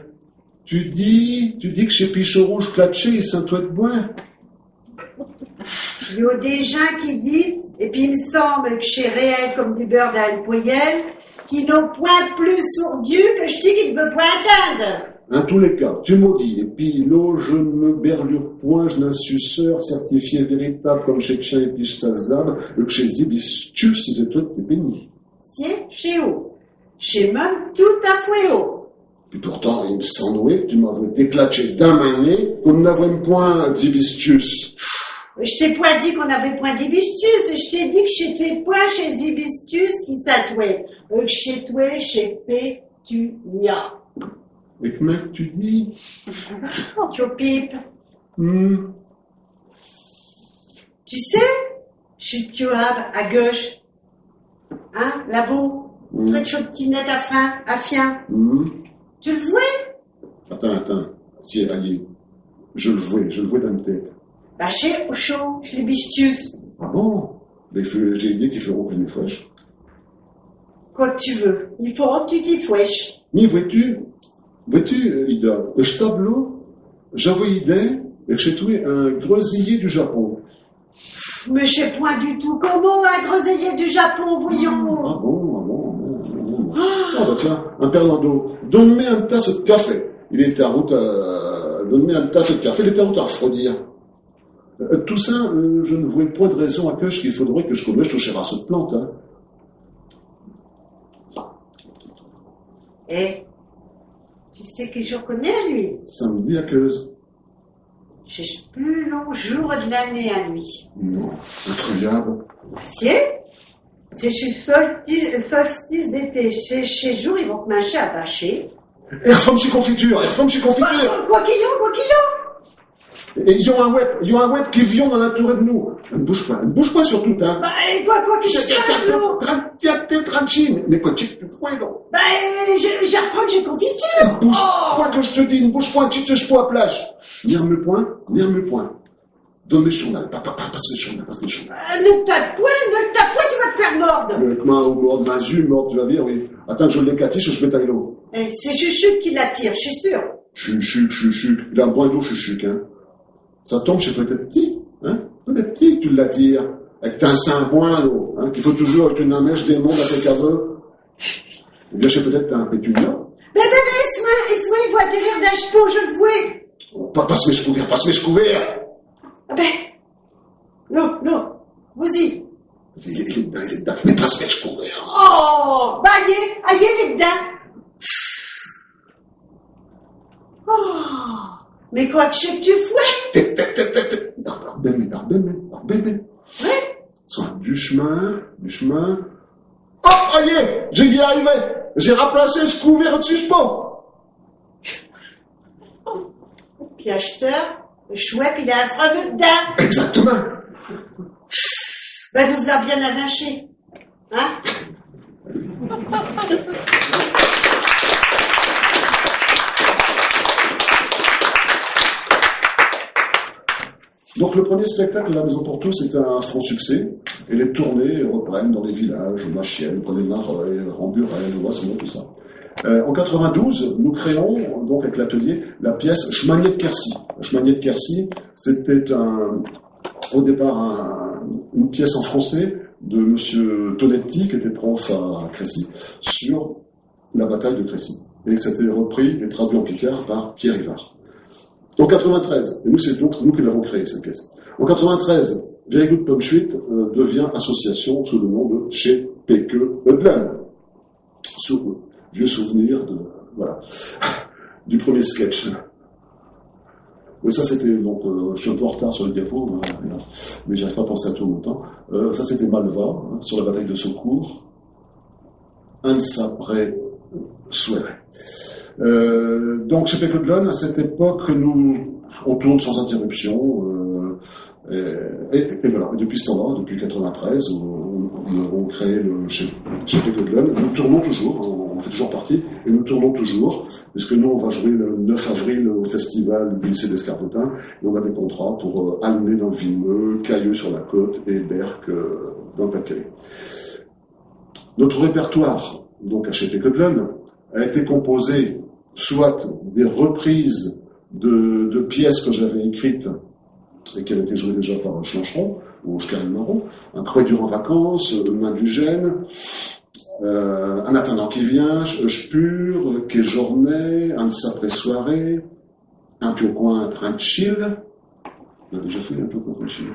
Tu dis que chez Pichon Rouge, clatché, il Saint-Ouen de bois? Il y a des gens qui disent, et puis il me semble que chez Réel, comme du beurre dans le poêle, qui n'ont point plus sourdu que je dis qu'ils ne veulent point atteindre. En tous les cas, tu maudis, et puis là, je ne me berlure point, je n'ai un suceur certifié véritable comme chez Tchien et Pichtazab, que chez Hibiscus, c'est tout est béni. C'est chez eux. Chez même tout à fait haut. Puis pourtant, il me semblait que tu m'avais déclaché d'un mané, qu'on n'avait point d'Hibiscus. Je t'ai point dit qu'on avait point d'hibiscus, je t'ai dit que chez toi point chez hibiscus qui s'atouait. Chez toi, chez Pétunia. Et que mec, tu dis? Chopip. Tu sais, je suis tuable à gauche. Hein, là-bas, près de Choptinette à Fien. Tu le vois? Attends. Si, allez. Je le vois dans ma tête. Bah, chez Auchan, chez les Bichtus. Ah bon? Mais j'ai dit qu'ils feront une fouèche. Quoi que tu veux. Il faut que tu t'y fouèches. Mais vois-tu, Ida, le tableau, j'avais idée, et chez toi, un groseillier du Japon. Mais je sais point du tout comment un groseillier du Japon, voyons. Ah bon. Ah bah tiens, un perlando. Donne-moi un tasse de café. Il était en route à... Donne-moi un tasse de café, il était en route à refroidir. Tout ça, je ne vois pas de raison à qu'il faudrait que je connaisse au chéras de plante. Hein. Eh, tu sais que je connais lui. Samedi à Queuse. J'ai le plus long jour de l'année à lui. Non, incroyable. C'est chez solstice d'été. Chez jour, ils vont te mâcher à bâcher. Air femme chez confiture. Quoi qu'il y a. Et il y a un web qui vient dans la tour de nous. Ne bouge pas surtout, hein. Bah, quoi qu'il se passe, Tiens, tranquille. Mais quoi, tu fouets, donc? Bah, j'ai reprendre chez confiture. Bouge pas que je te dis, ne bouge pas, tu te touches pas à plage. Nierme point. Donne le journal, passe le journal. Ne tape point, tu vas te faire mordre. Mordre, mordre, tu vas dire, oui. Attends, je l'écatiche, je vais tailler l'eau. C'est Chuchuc qui l'attire, je suis sûr. Chuchuc. Il a un point d'eau, Chuchuc, hein. Ça tombe chez toi, peut-être petit, hein. Peut-être petit que tu l'attires. Avec un saint-boin, là, hein, qu'il faut toujours avec une amèche des mondes à tes caveux. Ou bien, je sais peut-être t'as un pétunia. Mais soin, il faut atterrir d'un chepeau, je le vois. Passe mes couverts. Ah ben, non, vas-y. Il est dedans, mais passe mes couverts. Oh, bah, il est dedans. Oh, mais quoi que je sais que tu fouettes. Non, bébé. Oui. Du chemin. Oh, allez, j'ai y arrivé. J'ai remplacé ce couvert dessus, je peux. Puis acheteur, le chouette, il a un fameux dedans. Exactement. Ben, nous l'a bien arraché. Hein? Donc le premier spectacle de la Maison pour tous est un franc succès, et les tournées reprennent dans les villages, Machiel, René-Mareuil, Ramburel, Oisemont, tout ça. En 92, nous créons, donc avec l'atelier, la pièce Chemanier de Quercy. Chemanier de Quercy, c'était au départ une pièce en français de monsieur Tonetti, qui était prof à Crécy, sur la bataille de Crécy. Et que c'était repris et traduit en picard par Pierre Hivard. En 93, et nous c'est donc nous qui l'avons créé cette pièce. En 93, Very Good Punctuit devient association sous le nom de Chez Peke Eudlen. Vieux souvenir du premier sketch. Oui, ça c'était donc, je suis un peu en retard sur le diapo, mais j'arrive pas à penser à tout en même temps. Ça c'était Malva, sur la bataille de Saucourt. Un sapré souhait. Donc chez Peke Eudlen, à cette époque, on tourne sans interruption, et voilà. Et depuis ce temps-là, depuis 93, nous avons créé chez Peke Eudlen. Nous tournons toujours, on fait toujours partie, et nous tournons toujours, puisque nous on va jouer le 9 avril au festival du lycée d'Escarpotin, et on a des contrats pour Alnay dans le Vimeux, Cailleux sur la côte, et Berck dans le Pas-de-Calais. Notre répertoire, donc à chez Peke Eudlen, a été composé soit des reprises de pièces que j'avais écrites et qui avaient été jouées déjà par Schlancheron ou Schcarl Marot, un Croix dur en vacances, Main du Gène, Un attendant qui vient, Spur, Quai Journée, Un sapré soirée, Un piocoin, un train de chill. On a déjà fait un piocoin, un train de chill.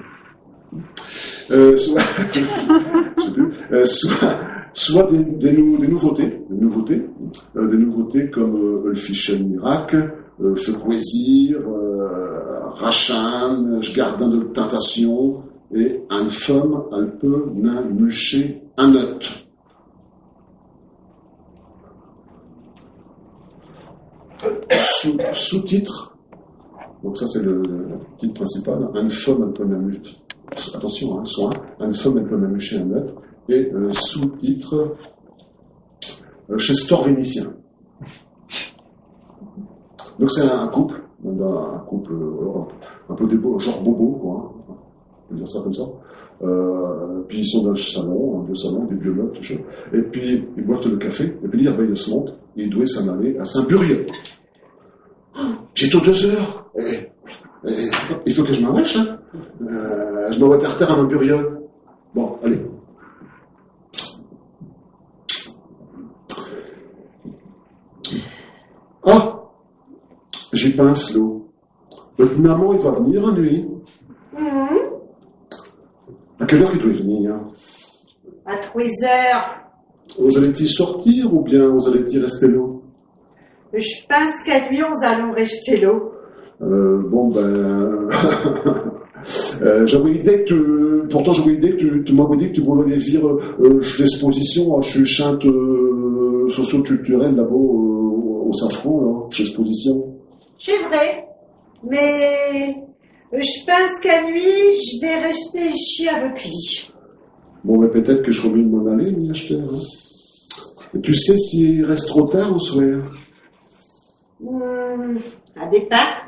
Soit des nouveautés comme Le Fichel Miracle, Feuquésir, Rachan, Gardin de Tentation et Un femme, un peu, nain, muché, un note. Sous-titre, donc ça c'est le titre principal, Un femme, un peu, nain, muché, attention, soin, Un femme, un peu, nain, muché, un note. Et sous-titre chez Store Vénitien. Donc c'est un couple un peu genre bobo, quoi, on peut dire ça comme ça. Puis ils sont dans le salon, un vieux salon, des vieux meubles, et puis ils boivent le café, et puis ils réveillent se montent, et ils doivent s'en aller à Saint-Burieux. J'ai tôt 2 heures, il faut que je m'arrête, hein. Je m'envoie terre à Saint-Burieux. Bon, allez. Ah, j'y pince l'eau. Votre maman, il va venir à nuit. À quelle heure il doit venir? À 3 heures. Vous allez-y sortir ou bien vous allez-y rester là? Je pense qu'à nuit, on allons rester là. J'avais idée que tu m'avais dit que tu voulais vivre l'exposition chez Chante socio-culturelle là-bas au Safran, là, chez l'exposition. C'est vrai, mais je pense qu'à nuit, je vais rester ici avec lui. Bon, mais peut-être que je reviens de m'en aller, m'y acheter. Hein. Et tu sais s'il reste trop tard ou soir? À départ.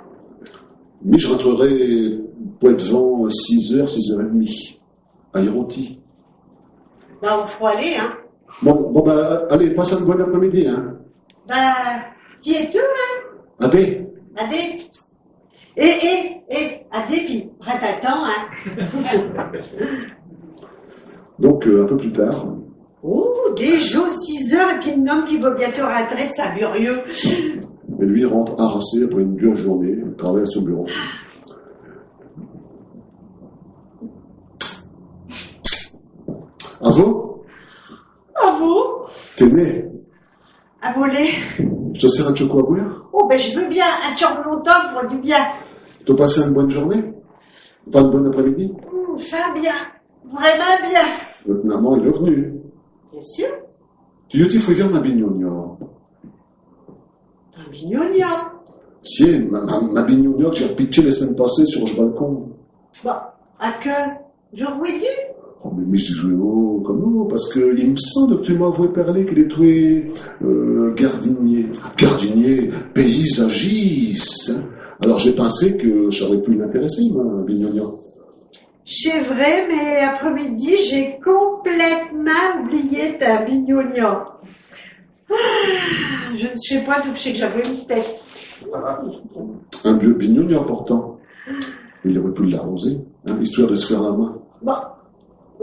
Mais je rentrerai pour être devant 6h, 6h30, à Héronti. Bah, on fera aller, hein. Bon, allez, passe un bon après-midi, hein. T'y es tout, hein. Adé. Adé, puis prête à temps, hein. Donc, un peu plus tard. Déjà 6h, et puis le homme qui va bientôt rentrer de Saint-Burieux. Et lui rentre harassé après une dure journée, il travaille à son bureau. À vous? T'es né? À voler. Je te sers un choco à boire? Oh, ben je veux bien, un tour longtemps pour du bien. T'as passé une bonne journée? Enfin, une bonne après-midi? Enfin bien. Vraiment bien. Votre maman est revenue. Bien sûr. Io ti fai via una bignogno. Un bignognon. Si, ma bignogno que j'ai repitché la semaine passée sur le balcon. Bon, à que j'aurais dû. Oh, mais je disais, oh, comment? Parce que il me semble que tu m'as avoué parler qu'il est doué gardinier. Gardinier, paysagiste. Alors j'ai pensé que j'aurais pu l'intéresser, ma bignogno. C'est vrai, mais après-midi, j'ai complètement oublié ta bignognon. Ah, je ne sais pas d'où c'est que j'avais une tête. Un vieux bignogno pourtant. Il aurait pu l'arroser, hein, histoire de se faire la main. Bon,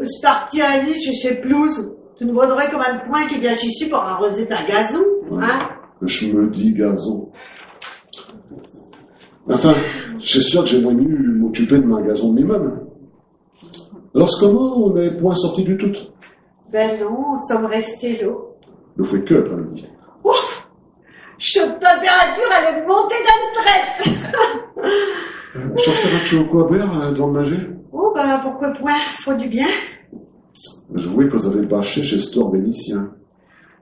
c'est parti à Alice chez ses pelouses. Tu ne vaudrais comme un point qui vient ici pour arroser ta gazon, hein? Je me dis gazon. Enfin, c'est sûr que j'aimerais mieux m'occuper de ma gazon de moi-même. Alors, comment on n'est point sorti du tout? Ben non, nous sommes restés là. Ne fait que après-midi. Ouf! Chaude température, elle est montée d'un trait. Je sors un petit quoi à boire devant le manger? Oh, ben pourquoi point, faut du bien. Je voyais que vous avez bâché chez Store Vénitien.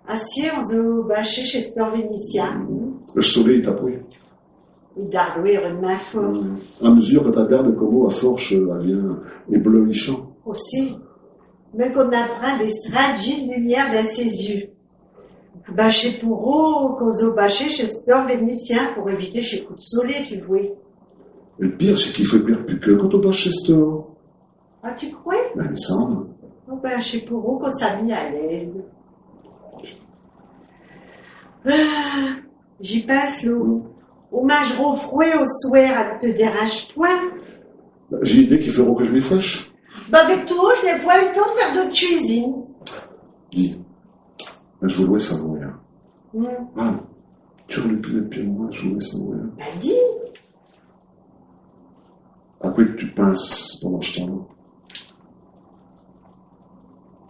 Assis, on s'est bâché chez Store Vénitien. Le soleil est appris. Il d'ardouer une main fort. À mesure que ta garde comme à forche, elle vient éblouissant. Aussi, même qu'on apprend des radiers de lumière dans ses yeux. Bâché pour eau, qu'on a bâché chez Store Vénitien pour éviter chez coups de soleil, tu vois. Et le pire, c'est qu'il fait pire plus que quand on bâche chez Store. Ah, tu crois? Ben, il me semble. On bâché pour eau qu'on s'est mis à l'aise. Ah, j'y passe, l'eau. Au mangeront froid au soir, elle ne te dérange point. Ben, j'ai l'idée qu'il feront que je m'y fraîche. Ben, avec toi, je n'ai pas eu le temps de faire d'autres cuisine. Dis, ben, je voudrais savoir. Mm. Ah, tu relis plus les pieds moi, je voudrais savoir. Ben, dis. À quoi que tu penses pendant ce temps-là?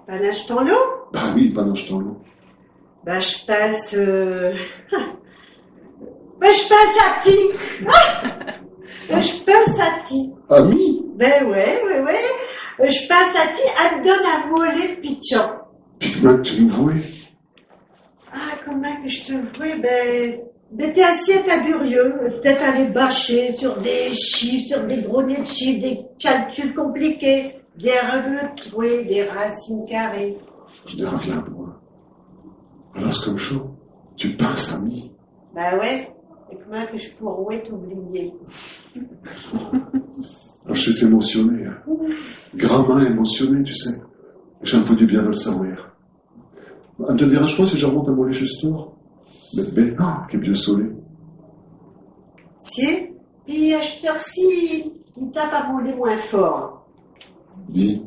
Ben, achetons l'eau. Ben oui, pendant ce temps-là. Ben, je passe, Ben, je passe à ti. Ben, je passe à ti. Ami? Ben, ouais. Je passe à ti, elle me donne un volet de pichon. Puis comment tu me vois? Ah, comment que je te vois? Ben, t'es assis à ta burieux, peut-être aller bâcher sur des chiffres, sur des greniers de chiffres, des calculs compliqués, des règles de trouées, des racines carrées. Je ne reviens pas. Alors c'est comme chaud. Tu penses à mi? Ben ouais, et comment que je pourrais t'oublier? Alors, je suis émotionné. Grandement émotionné, tu sais. Ça me fait du bien de le savoir. Ne te dérange pas si je remonte à mon chez Store? Ben, quel vieux soleil. Si, puis je te reçois, il tape à rouler moins fort. Dis,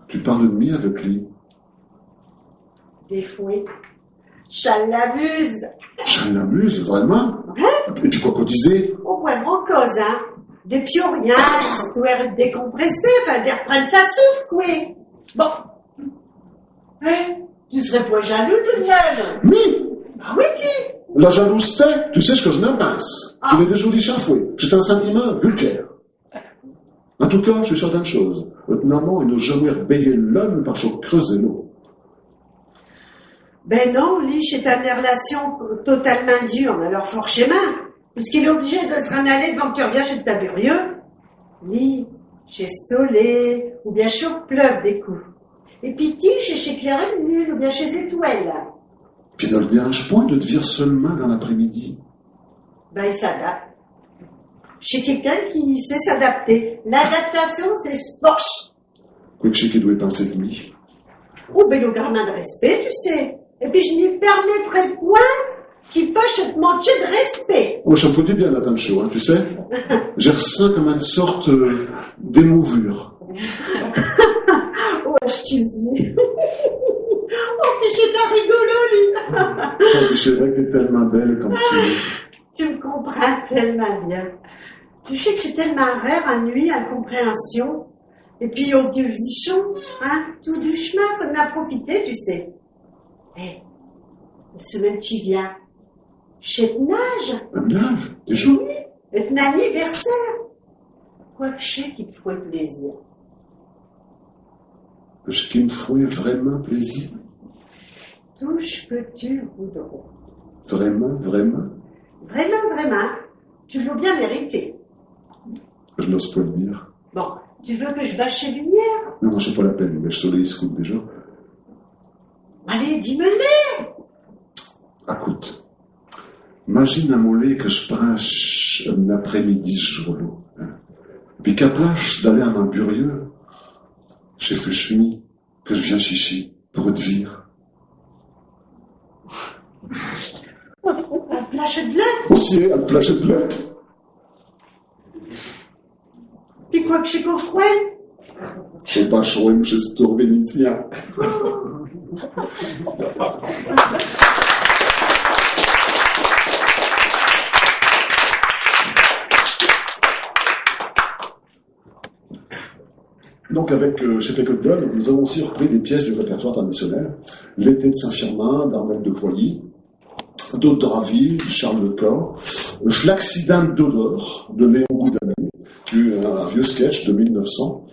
tu parles de mi avec lui? Des fois, ça l'amuse. Ça l'amuse, vraiment? Hein? Et puis quoi qu'on disait? Au point grand cause, hein. Des pioriens, histoire de décompresser, enfin de reprendre sa souffle, quoi. Bon. Hein? Tu serais pas jaloux tout de même? Mi! Ah oui, tu. La jalouseté, tu sais ce que je n'aime pas. Tu es des jolis chafoués. C'est un sentiment vulgaire. En tout cas, je suis certain de chose. Votre maman, il n'a jamais rebellé l'homme par chaque creuser l'eau. Ben non, lui, c'est une relation totalement dure, alors forcément, puisqu'il est obligé de se aller devant que tu reviens chez ta burieux. Lui, chez Soleil, ou bien chez Pleuve des coups. Et puis, chez Claire de Lune, ou bien chez Étoile. Puis ne le dérange point de te vire seulement dans l'après-midi. Ben, il s'adapte. Chez quelqu'un qui sait s'adapter. L'adaptation, c'est sport. Quoi que je sais qu'il doit y penser de lui. Oh, ben, le garment de respect, tu sais. Et puis, je n'y permettrai point qu'il peut te manquer de respect. Oh, ça me fait du bien d'attendre chaud, hein, tu sais. J'ai ressens comme une sorte d'émouvure. Oh, excuse-moi. Oh, mais c'est un rigolo, lui. Oh, c'est vrai que t'es tellement belle comme tu es. Tu me comprends tellement bien. Tu sais que c'est tellement rare en nuit, à compréhension. Et puis, au vieux vichon, hein, tout du chemin, faut en profiter, tu sais. Hé, la semaine qui vient, chez te nage. Un nage, déjà? Oui, c'est un anniversaire. quoi que je sais qui te ferait plaisir. Ce qui me ferait vraiment plaisir. Tout ce que tu voudras. Vraiment, vraiment. Vraiment, vraiment. Tu l'as bien mérité. Je n'ose pas le dire. Bon, tu veux que je bâche chez Lumière? Non, c'est pas la peine, mais le soleil se coupe déjà. Allez, dis-me-les. Écoute, imagine un mollet que je prêche un après-midi ce jour-là. Hein. Puis qu'à place d'aller à un burieux, j'ai fait chemin que je viens chichi pour te vire. Un plage de lettres. Aussi, un plage de lettres. Puis quoi que je sais qu'au fouet? C'est pas chaud, un gesteur vénitien. Donc avec chez Pecodon, nous avons aussi repris des pièces du répertoire traditionnel. L'été de Saint-Firmin, d'Armel de Poilly, D'autres Draville, Charles Lecor, L'accident d'Odor, de Léon Goudanet, qui est un vieux sketch de 1900,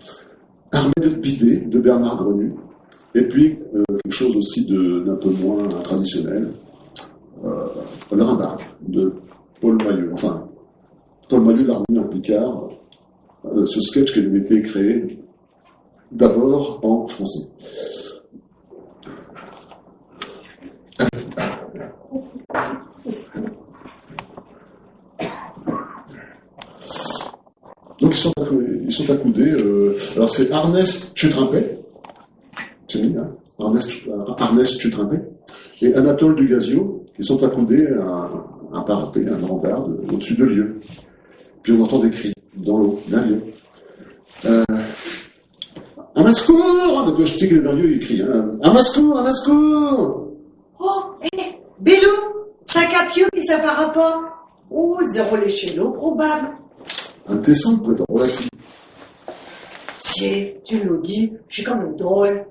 Armée de Bidet, de Bernard Grenu, et puis quelque chose aussi d'un peu moins traditionnel, Le Rimbaud, de Paul Maillot. Enfin, Paul Maillot l'Harmonie en Picard, ce sketch qui avait été créé d'abord en français. Donc ils sont accoudés. Alors c'est Arnest Chutrimpet, c'est lui, hein, Arnest Chutrimpet, et Anatole Dugazio, qui sont accoudés à un parapet, un rempart au-dessus de lieu. Puis on entend des cris dans l'eau d'un lieu. Un mascour! De je que d'un lieu, il crie. Hein. Un mascour! Un mascour! Oh, Bélou, 5 à pieux, puis ça part pas. Oh, 0 l'échelon, probable. Un tessin peut être relatif. Si, tu l'as dit, je suis quand même drôle.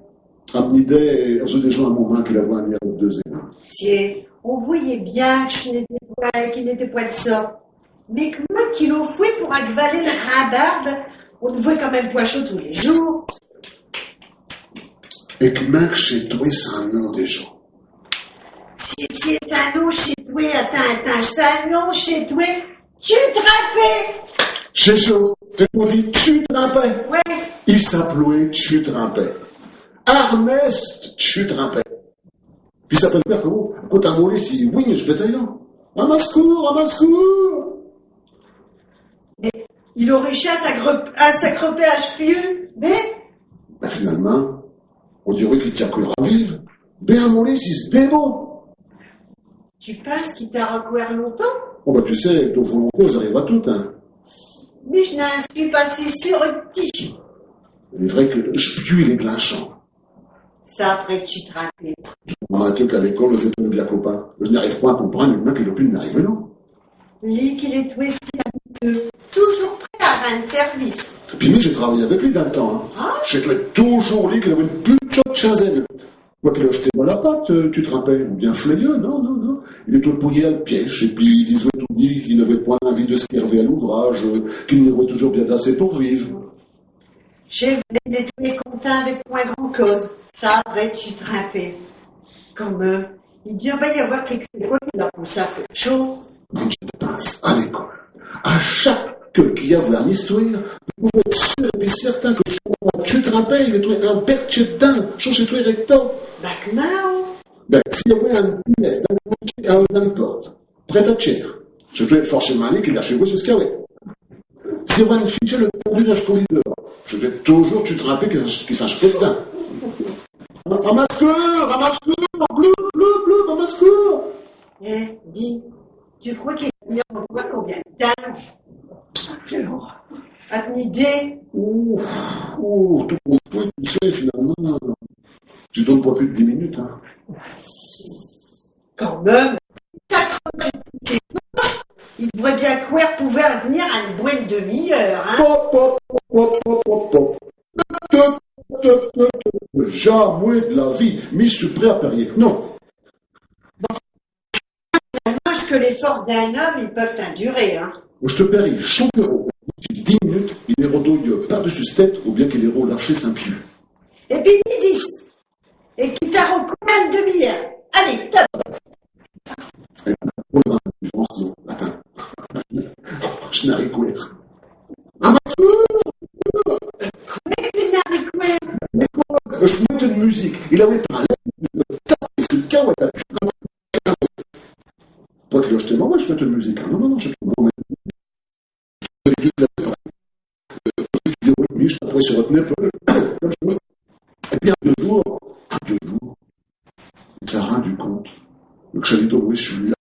Une idée, on des gens à mon main qui la voient un air de deuxième. Si, on voyait bien que qu'il n'était pas de ça. Mais que moi qui l'ai fouet pour avaler le rabarbe, on ne voit quand même pas chaud tous les jours. Et que même chez toi, c'est un nom des gens. Si c'est un nom chez toi, attends, c'est un nom chez toi, tu trapais. Chez chaud, tu m'as dit, tu trempais. Ouais. Il s'appelait tu trempais. Arnest, tu trempais. Puis ça peut le faire comment? Quand un mollet, si oui, je bétaille là. Un mascour, un mascour. Il aurait réussi à s'accroper à pieux, mais... Ben finalement, on dirait qu'il tient que ravive. Ben un mollet, si se démon. Tu penses qu'il t'a recouvert longtemps? Oh bah tu sais, ton volonté, ça arrive à tout, hein. Mais je n'en suis pas si sûr, petit. Il est vrai que je pue les glinchants. Ça, après que tu te rappelles. On a un truc à l'école, c'est un bien copain. Je n'arrive pas à comprendre, il y en a qui n'ont plus d'arriver là. Lui, qu'il est doué, toujours prêt à rendre service. Puis moi, j'ai travaillé avec lui dans le temps. Hein. Ah? J'ai trouvé toujours lui qu'il avait une petite chazaine. Quoi qu'il a jeté mal à patte, tu te rappelles, ou bien flayeux, non. Il est tout pouillé à le piège, et puis il disait tout dit qu'il n'avait point envie de se server à l'ouvrage, qu'il n'aurait toujours bien assez pour vivre. J'ai été content avec moins grand cause. Ça, après, tu te rappelles. Comme, il dit, va y avoir quelque chose qui l'a poussé à faire chaud. Quand je pense à l'école, à chaque qu'il y avait une histoire, vous êtes sûr et certain que tu te rappelles, il est un perche dedans, chez toi recto. Bac now. Ben, s'il y avait un poulet dans une porte, prêt à tirer, je vais forcément aller qu'il a chez vous ce qu'il y avait. S'il y avait un fichier, le tendu d'un corridor, je vais toujours, tu te rappelles qu'il sache pas dedans. Un mascour, un mascour. Eh, dis, tu crois qu'il y a encore combien de temps? À une idée? Tout construit, tu sais, finalement, tu donnes pas plus de 10 minutes, hein. Quand même, 4 heures. Il devrait bien courir pouvoir venir à une bonne demi-heure, hein? Jamais de la vie, mais je suis prêt à parier que non. Dommage que les forces d'un homme, ils peuvent endurer, hein? Je te parie 100 €. 10 minutes, il est redouille par-dessus ce tête, ou bien que les relâcher Saint-Pieu. Et puis midi. Et qui t'a recommandé une demi-heure. Allez, top. Attends. Je n'arrive pas. Je mets une musique. Il avait parlé de le kawata. Pas que je t'ai moi, je mets une musique. Non, je t'ai je t'appuie sur votre épaule. Et bien, deux jours, il s'est rendu compte que j'allais tomber, je suis là.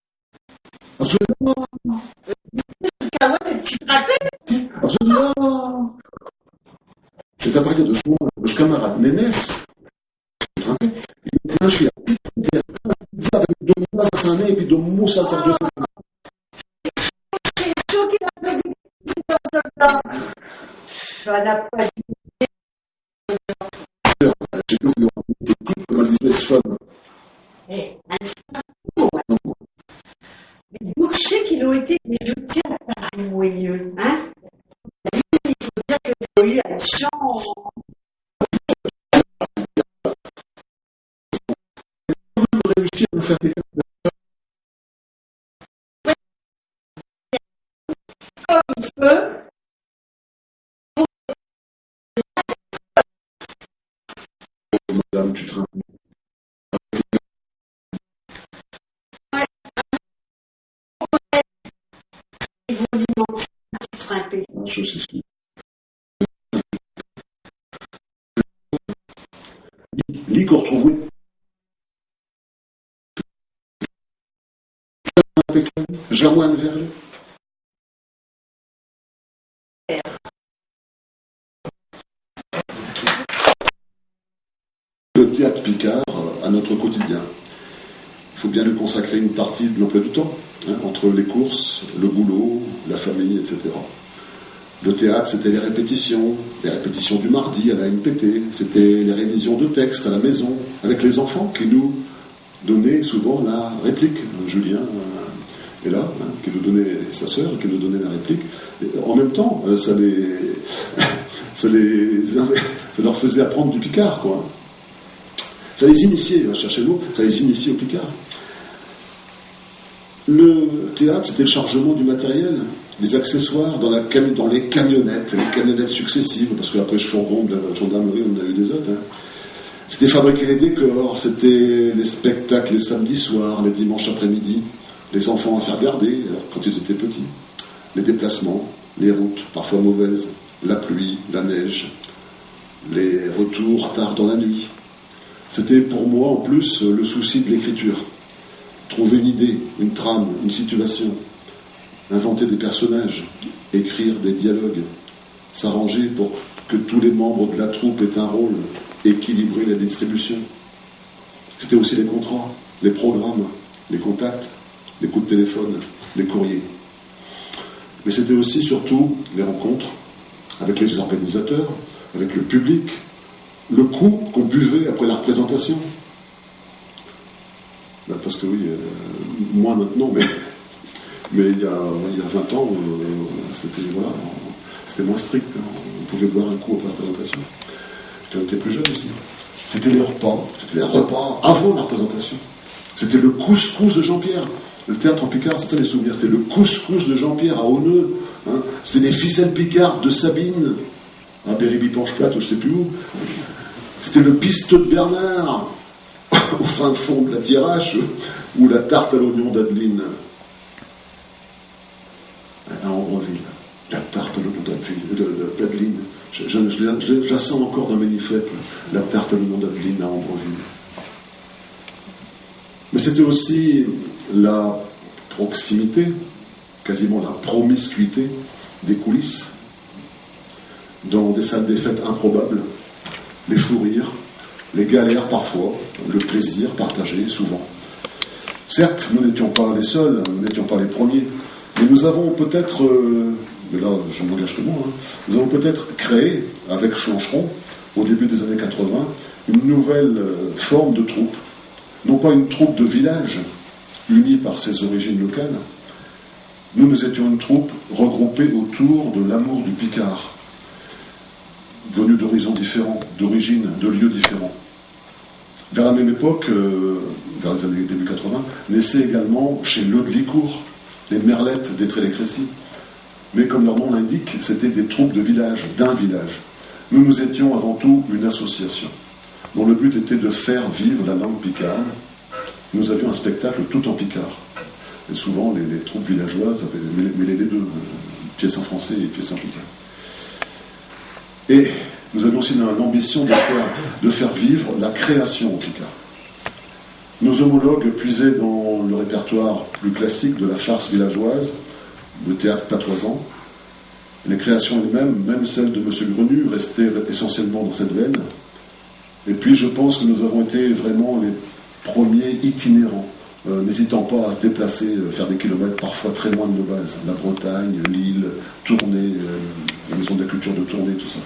Absolument. Absolument. J'étais à partir de ce moment, le camarade Nénès, il me dit, de moi, c'est un nez, et puis de moi, ça sert de ça. Ça n'a pas j'ai vu des types comme elle disait femmes. Mais Bourchier qui l'ont été jetés à Paris moyeux, hein? Il faut dire qu'il a eu la chance. Réussir à faire des comme il peut. Madame, tu te rappelles. Je sais ce qu'il lit qu'on retrouve Jamoine Verlet. Le théâtre Picard à notre quotidien. Il faut bien lui consacrer une partie de l'emploi du temps, entre les courses, le boulot, la famille, etc. Le théâtre, c'était les répétitions du mardi à la NPT, c'était les révisions de textes à la maison, avec les enfants qui nous donnaient souvent la réplique. Julien est là, qui nous donnait sa sœur, qui nous donnait la réplique. Et en même temps, ça leur faisait apprendre du Picard, quoi. Ça les initiait, cherchez le mot, ça les initiait au Picard. Le théâtre, c'était le chargement du matériel, les accessoires dans les camionnettes successives, parce qu'après Chambon, de la gendarmerie, on a eu des autres. C'était fabriquer les décors, c'était les spectacles les samedis soirs, les dimanches après-midi, les enfants à faire garder, quand ils étaient petits, les déplacements, les routes, parfois mauvaises, la pluie, la neige, les retours tard dans la nuit. C'était pour moi, en plus, le souci de l'écriture. Trouver une idée, une trame, une situation, inventer des personnages, écrire des dialogues, s'arranger pour que tous les membres de la troupe aient un rôle, équilibrer la distribution. C'était aussi les contrats, les programmes, les contacts, les coups de téléphone, les courriers. Mais c'était aussi, surtout, les rencontres avec les organisateurs, avec le public, le coup qu'on buvait après la représentation. Parce que oui, moins maintenant, mais il y a 20 ans, c'était moins strict. On pouvait boire un coup après la représentation. Quand on était plus jeune aussi. C'était les repas avant la représentation. C'était le couscous de Jean-Pierre. Le théâtre en Picard, c'est ça les souvenirs. C'était le couscous de Jean-Pierre à Honneux. C'était les ficelles Picard de Sabine, à Berry-Bipanche-Plate, ou je ne sais plus où. C'était le pisteux de Bernard, au fin fond de la Thiérache, ou la tarte à l'oignon d'Adeline, à Ambreville. La tarte à l'oignon d'Adeline. Je la sens encore dans Ménifette, la tarte à l'oignon d'Adeline à Ambreville. Mais c'était aussi la proximité, quasiment la promiscuité des coulisses, dans des salles des fêtes improbables, les fous rires, les galères parfois, le plaisir partagé souvent. Certes, nous n'étions pas les seuls, nous n'étions pas les premiers, mais nous avons peut-être, mais là je m'engage que moi, nous avons peut-être créé, avec Chancheron, au début des années 80, une nouvelle forme de troupe. Non pas une troupe de village, unie par ses origines locales. Nous étions une troupe regroupée autour de l'amour du Picard. venus d'horizons différents, d'origines, de lieux différents. Vers la même époque, vers les années début 80, naissaient également chez Le de Licourt les merlettes d'Étré-les-Crécy. Mais comme leur nom l'indique, c'était des troupes de village, d'un village. Nous étions avant tout une association, dont le but était de faire vivre la langue picarde. Nous avions un spectacle tout en picard. Et souvent, les troupes villageoises avaient mêlé les deux, pièces en français et pièces en picard. Et nous avions aussi l'ambition de faire vivre la création en picard. Nos homologues puisaient dans le répertoire plus classique de la farce villageoise, le théâtre patoisant. Les créations elles-mêmes, même celles de M. Grenu, restaient essentiellement dans cette veine. Et puis je pense que nous avons été vraiment les premiers itinérants, n'hésitant pas à se déplacer, faire des kilomètres parfois très loin de nos bases. La Bretagne, Lille, Tournai, la maison de la culture de Tournai, tout ça.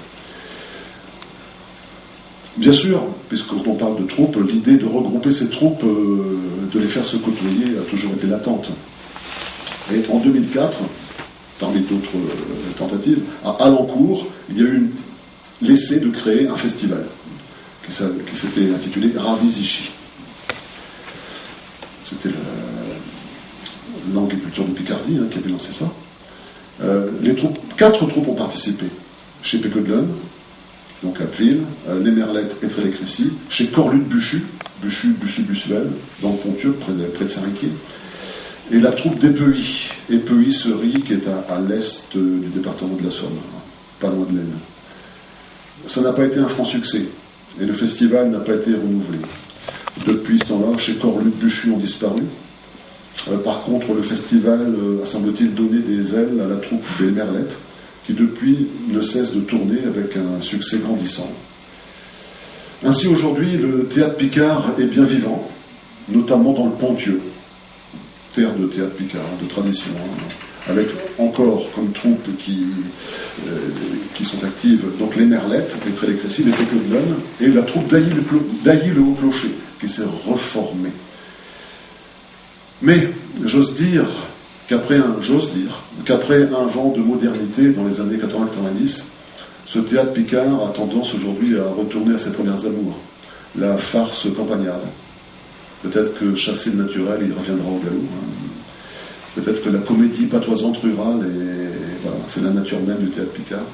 Bien sûr, puisque quand on parle de troupes, l'idée de regrouper ces troupes, de les faire se côtoyer, a toujours été latente. Et en 2004, parmi d'autres tentatives, à Alencourt, il y a eu l'essai de créer un festival qui s'était intitulé Ravizichi. C'était la langue et culture de Picardie qui avait lancé ça. 4 troupes ont participé. Chez Pécodlon, donc à Plille, les Merlettes et Étré-les-Crécy, chez Corlude-Buchu, Bussy-Bussuel, dans le Pontieux, près de Saint-Riquier, et la troupe d'Épeuy-Sery, qui est à l'est du département de la Somme, pas loin de l'Aisne. Ça n'a pas été un franc succès, et le festival n'a pas été renouvelé. Depuis ce temps-là, chez Corlude-Buchu ont disparu. Par contre, le festival a, semble-t-il, donné des ailes à la troupe des Merlettes, qui depuis ne cesse de tourner avec un succès grandissant. Ainsi, aujourd'hui, le théâtre picard est bien vivant, notamment dans le Pontieux, terre de théâtre picard, de tradition, avec encore comme troupes qui sont actives, donc les Merlettes, les Étré-les-Crécy, les Pécodlon, et la troupe d'Ailly-le-Haut-Clocher, qui s'est reformée. Mais j'ose dire qu'après un vent de modernité dans les années 80-90, ce théâtre picard a tendance aujourd'hui à retourner à ses premières amours, la farce campagnarde. Peut-être que chasser le naturel, il reviendra au galop. Peut-être que la comédie patoisante rurale, voilà, c'est la nature même du théâtre picard.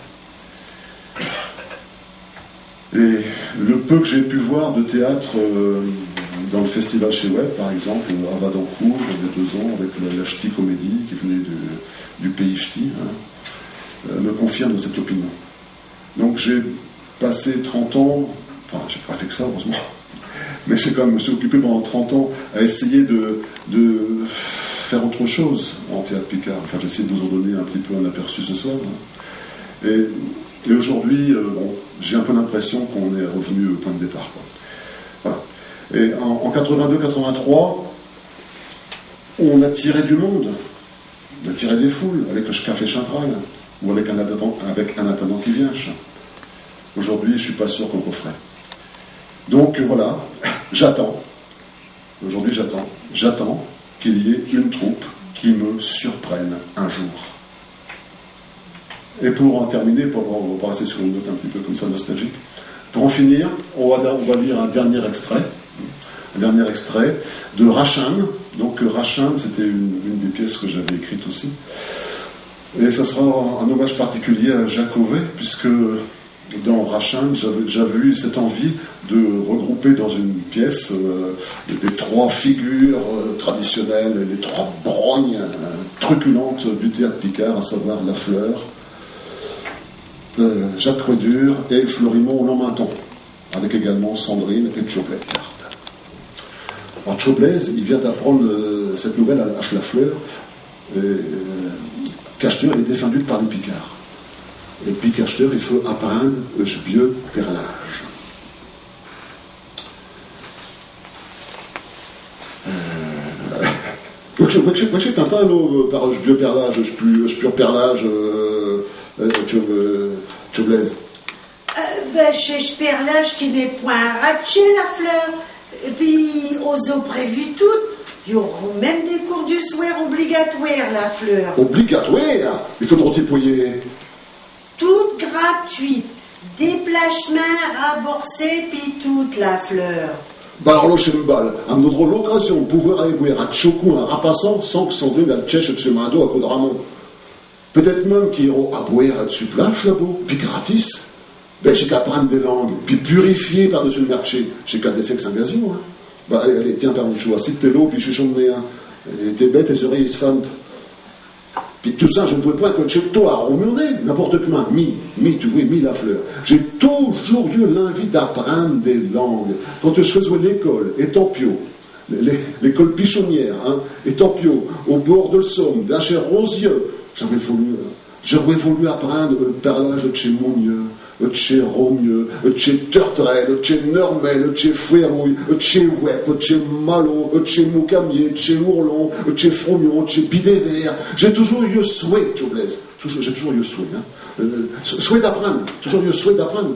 Et le peu que j'ai pu voir de théâtre dans le festival chez Webb, par exemple, à Vadencourt, il y a 2 ans, avec la Ch'ti Comédie, qui venait du pays Ch'ti, me confirme cette opinion. Donc j'ai passé 30 ans, enfin j'ai pas fait que ça, heureusement, mais j'ai quand même me suis occupé pendant 30 ans à essayer de faire autre chose en théâtre picard. Enfin, j'essaie de vous en donner un petit peu un aperçu ce soir. Et aujourd'hui, j'ai un peu l'impression qu'on est revenu au point de départ, quoi. Voilà. Et en 82-83, on attirait du monde, on attirait des foules avec le Café Chantral ou avec un attendant qui vient. Aujourd'hui, je ne suis pas sûr qu'on le referait. Donc voilà, j'attends. Aujourd'hui, j'attends qu'il y ait une troupe qui me surprenne un jour. Et pour en terminer, on va passer sur une note un petit peu comme ça nostalgique. Pour en finir, on va lire un dernier extrait de Rachan. Donc Rachan, c'était une des pièces que j'avais écrites aussi. Et ce sera un hommage particulier à Jacques Auvet, puisque dans Rachan, j'avais eu cette envie de regrouper dans une pièce les 3 figures traditionnelles, les 3 brognes truculentes du théâtre picard, à savoir La Fleur, Jacques Redur et Florimond Lammenton, avec également Sandrine et Tchoblet. Alors Tchoblet, il vient d'apprendre cette nouvelle à La Fleur, qu'Acheteur est défendu par les Picards. Et puis qu'Acheteur, il faut apprendre je vieux perlage. Je t'entends par je vieux perlage, je pur perlage, Tchoblet. Je perlage qui n'est point ratché La Fleur. Et puis, aux eaux prévues toutes, il y aura même des cours du soir obligatoires, La Fleur. Obligatoire? Il faudra t'épouiller. Toutes gratuites. Déplacement, remboursé, puis toute la fleur. Bah alors, Lochembal, am notre l'occasion de pouvoir aller boire à Tchokou un rapassant sans que Sandrine a le tchèche de ce mando à Codramon. Peut-être même qu'ils iront à boire à dessus plage là-bas, puis gratis. Ben, j'ai qu'à prendre des langues, puis purifier par-dessus le marché. J'ai qu'à des sexes en gazon, hein. Bah, allez, tiens, par une chose, cite tes l'eau, puis je suis nez, hein. Et tes bêtes, tes oreilles, se fantent. Puis tout ça, je ne pouvais pas que chez toi, on m'en est, n'importe comment, tu vois, la fleur. J'ai toujours eu l'envie d'apprendre des langues. Quand je faisais l'école, étant pio, l'école pichonnière, hein, étant pio, au bord de le Somme, d'Acher Rosieux, j'aurais voulu apprendre le perlage de chez Monnieux, de chez Romieux, de chez Turtrel, de chez Normel, de chez Fouerouille, de chez Wep, de chez Malo, de chez Moucamier, de chez Ourlon, de chez Fromion, de chez Bidévert. J'ai toujours eu souhait, Joblez. J'ai toujours eu souhait, hein. Souhait d'apprendre. Toujours eu souhait d'apprendre.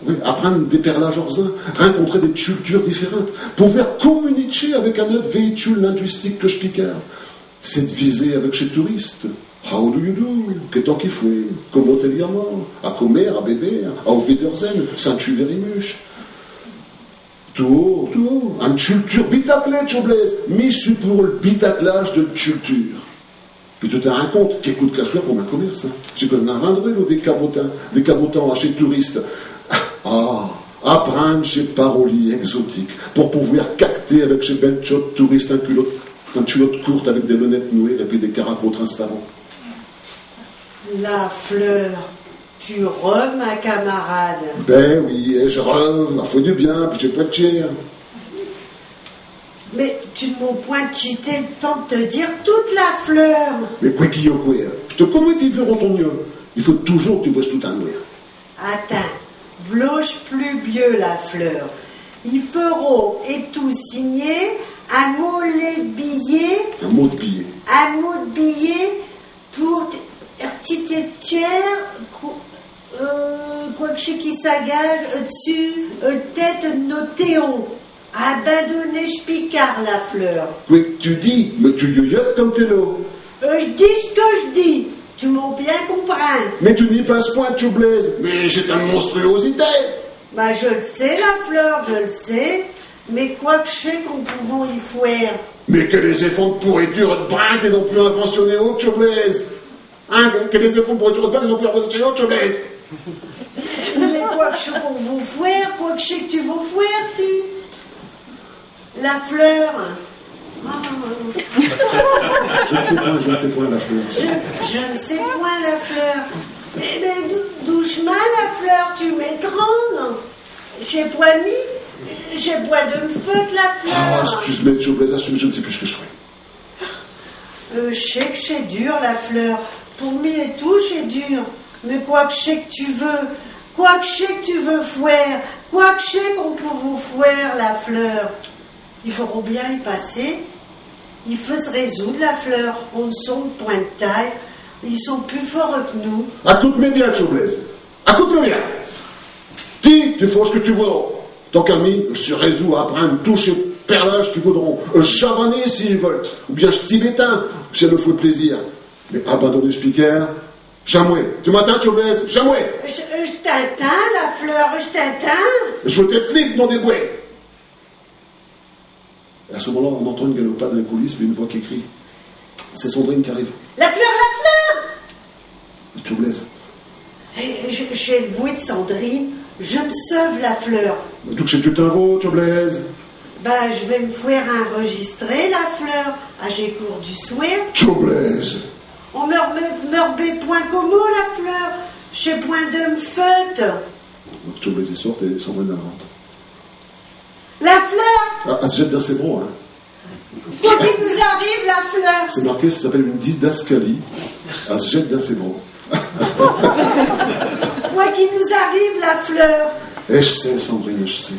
Oui, apprendre des perlages orsins, rencontrer des cultures différentes, pouvoir communiquer avec un autre véhicule linguistique que je piquais. C'est de viser avec chez touristes. How do you do? Que tant qu'il faut? Comment t'es bien mort? À comer, à bébé, à au Wiedersehen, Saint-Tuverimuche. Tout, une culture bitaclée, Joblez. Mais je suis pour le bitaclage de culture. Puis tu te rends compte qu'écoute cache-là pour ma commerce. Hein. C'est qu'on a vendu des cabotins chez touristes. Ah, apprendre chez paroliers exotiques pour pouvoir cacter avec chez belles chottes touristes un culotte courte avec des lunettes noires et puis des caracots transparents. La fleur, tu rêves, ma camarade. Ben oui, et je rêve, il faut du bien, puis j'ai pas de cher. Mais tu ne m'as point quitté le temps de te dire toute la fleur. Mais quoi qu'il y a quoi? Je te connais, tu verras ton mieux. Il faut toujours que tu vois tout en noir. Attends, v'loge plus vieux la fleur. Il feront et tout signé un mot de billet. Un mot de billet. Un mot de billet pour petite tiers, quoi que chez qui s'agage dessus, tête de nos Théon. Abandonner Picard la fleur. Quoi que tu dis, mais tu yoyotes comme t'es là. Je dis ce que je dis. Tu m'as bien compris. Mais tu n'y passes point, tu blaises. Mais j'ai une monstruosité. Bah je le sais la fleur, je le sais. Mais quoi que je sais qu'on pouvons y fouer. Mais que les effets de pourriture de brinque et non plus inventionnés au tu blaises. Hein, que les effets de pourriture de brinque et non plus inventionnés au tu blaises. Mais quoi que je sais qu'on vous fouer, quoi que je sais que tu vous fouer, petit. La fleur. Je ne sais point la fleur. Je ne sais point la fleur. Mais doucement la fleur, tu m'étranges. J'ai point mis, j'ai point de me foutre la fleur. Ah, excuse-moi, je ne sais plus ce que je ferai. Je sais que c'est dur la fleur. Pour moi et tout, c'est dur. Mais quoi que je sais que tu veux, quoi que je sais que tu veux fouer, quoi que je sais qu'on peut vous fouer la fleur. Il faudra bien y passer. Il faut se résoudre la fleur. On ne sont point de taille. Ils sont plus forts que nous. Écoute-moi bien, Joblez. Écoute-moi bien. Tu fais ce que tu voudras. Tant qu'ami, je suis résolu à apprendre tous ces perlages qu'ils voudront. Javanais s'ils veulent. Ou bien tibétain, si ça leur fait plaisir. Mais abandonner ce piqueur, jamais. Tu m'entends, Joblez? Jamais. Je t'entends, la fleur, je t'entends. Je veux être libre dans des bois. Et à ce moment-là, on entend une galopade dans les coulisses, puis une voix qui crie. C'est Sandrine qui arrive. La fleur, la fleur! Joblez. J'ai le voué de Sandrine, je me sauve la fleur. Tout que tu t'envoies, Joblez. Bah, je vais me faire enregistrer la fleur. À j'ai cours du souhait. Joblez. On meurt point comme la fleur. J'ai point de me fête. Joblez, il sort et Sandrine rentre. La fleur! Elle se jette dans ses bras, hein. Quoi qu'il nous arrive, la fleur! C'est marqué, ça s'appelle une didascalie. Elle se jette dans ses bras. Quoi qu'il nous arrive, la fleur! Et je sais, Sandrine, je sais.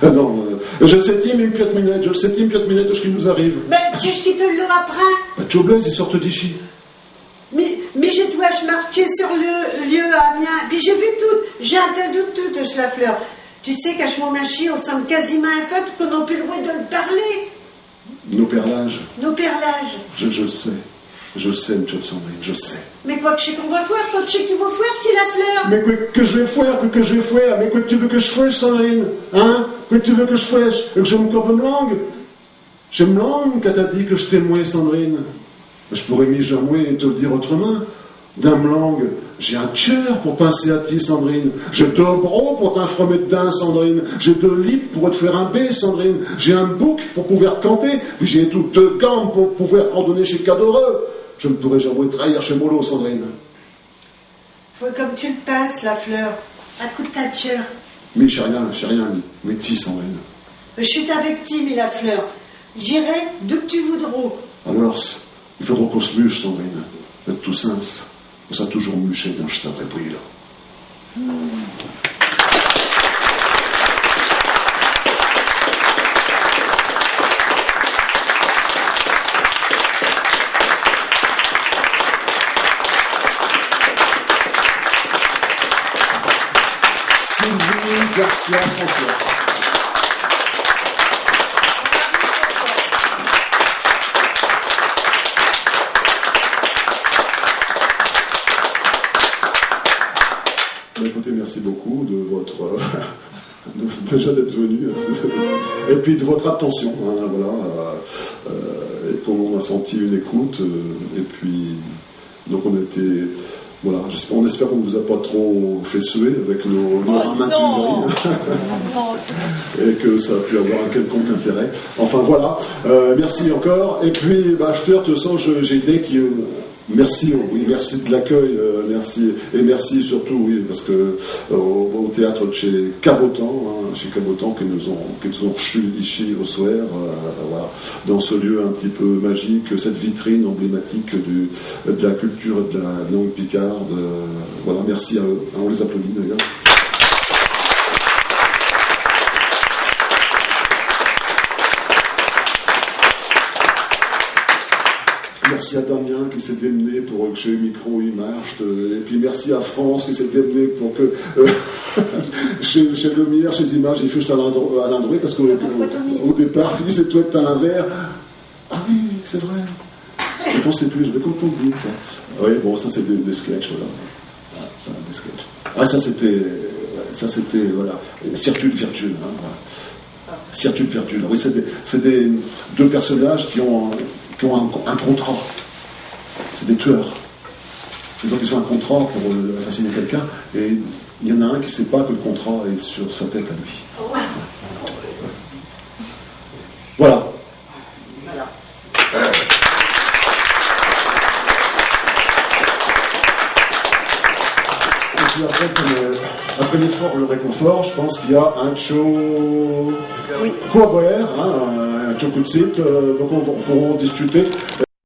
Non, je sais, Tim, une piète minette, ce qui nous arrive. Mais tu sais qui te le apprend? Joblez, ils sortent d'ici. Mais j'ai dois marcher sur le lieu à Amiens. Puis j'ai vu tout, j'ai entendu tout, la fleur. Tu sais qu'à mon machine, on semble quasiment un fait qu'on n'a plus le droit de le parler. Nos perlages. Nos perlages. Je le sais. Je sais, une chose Sandrine, je sais. Mais quoi que je sais qu'on va faire, quoi que je sais que tu vas faire, t'es la fleur. Mais quoi que je vais faire, quoi que je vais faire, mais quoi que tu veux que je fasse, Sandrine, hein? Quoi que tu veux que je fasse, et que je me coupe une langue? Je me langue quand t'as dit que je t'aimais, Sandrine. Je pourrais m'y jamais te le dire autrement. D'un langue, j'ai un cœur pour penser à ti, Sandrine. J'ai deux bras pour t'infremer dedans, Sandrine. J'ai deux lips pour te faire un B, Sandrine. J'ai un bouc pour pouvoir canter. Puis j'ai toutes deux gambes pour pouvoir ordonner chez Cadoreux. Je ne pourrais jamais trahir chez Molo, Sandrine. Faut comme tu le passes, la fleur. À coup de ta cœur. Mais j'ai rien, mais ti, Sandrine. Je suis avec ti, mais la fleur. J'irai d'où que tu voudras. Alors, il faudra qu'on se muche, Sandrine. D'être tout sens. On s'est toujours muché dans ce sacré bruit là. Sylvie Garcia François. Écoutez, merci beaucoup de votre déjà d'être venu et puis de votre attention. Hein, voilà, et comme on a senti une écoute, et puis donc on était voilà. On espère qu'on ne vous a pas trop fait suer avec nos ramatureries et que ça a pu avoir un quelconque intérêt. Enfin voilà, merci encore. Et puis, Acheteur, de toute façon, j'ai idée qui merci, oui, merci de l'accueil, merci, et merci surtout, oui, parce que au théâtre de chez Cabotan, qui nous ont reçus ici au soir, voilà, dans ce lieu un petit peu magique, cette vitrine emblématique de la culture et de la langue picarde, voilà, merci à eux, on les applaudit d'ailleurs. Merci à Damien qui s'est démené pour que chez le micro il marche, et puis merci à France qui s'est démené pour que chez Lemire, chez Images, il fait Alain Drouet parce qu'au départ, il s'est tout être Alain Vert. Ah oui, c'est vrai. Je ne pensais plus, je vais comme on dit ça. Oui, bon, ça c'est des sketchs, voilà. Des sketchs. Ah, ça c'était, voilà, Circule Virgule, hein, voilà. Circule Virgule. Oui, c'est des deux personnages qui ont un contrat. C'est des tueurs. Et donc ils ont un contrat pour assassiner quelqu'un, et il y en a un qui ne sait pas que le contrat est sur sa tête à lui. Voilà. Et puis après l'effort, le réconfort, je pense qu'il y a un show quoi boire, un show coup de site, donc on pourra discuter.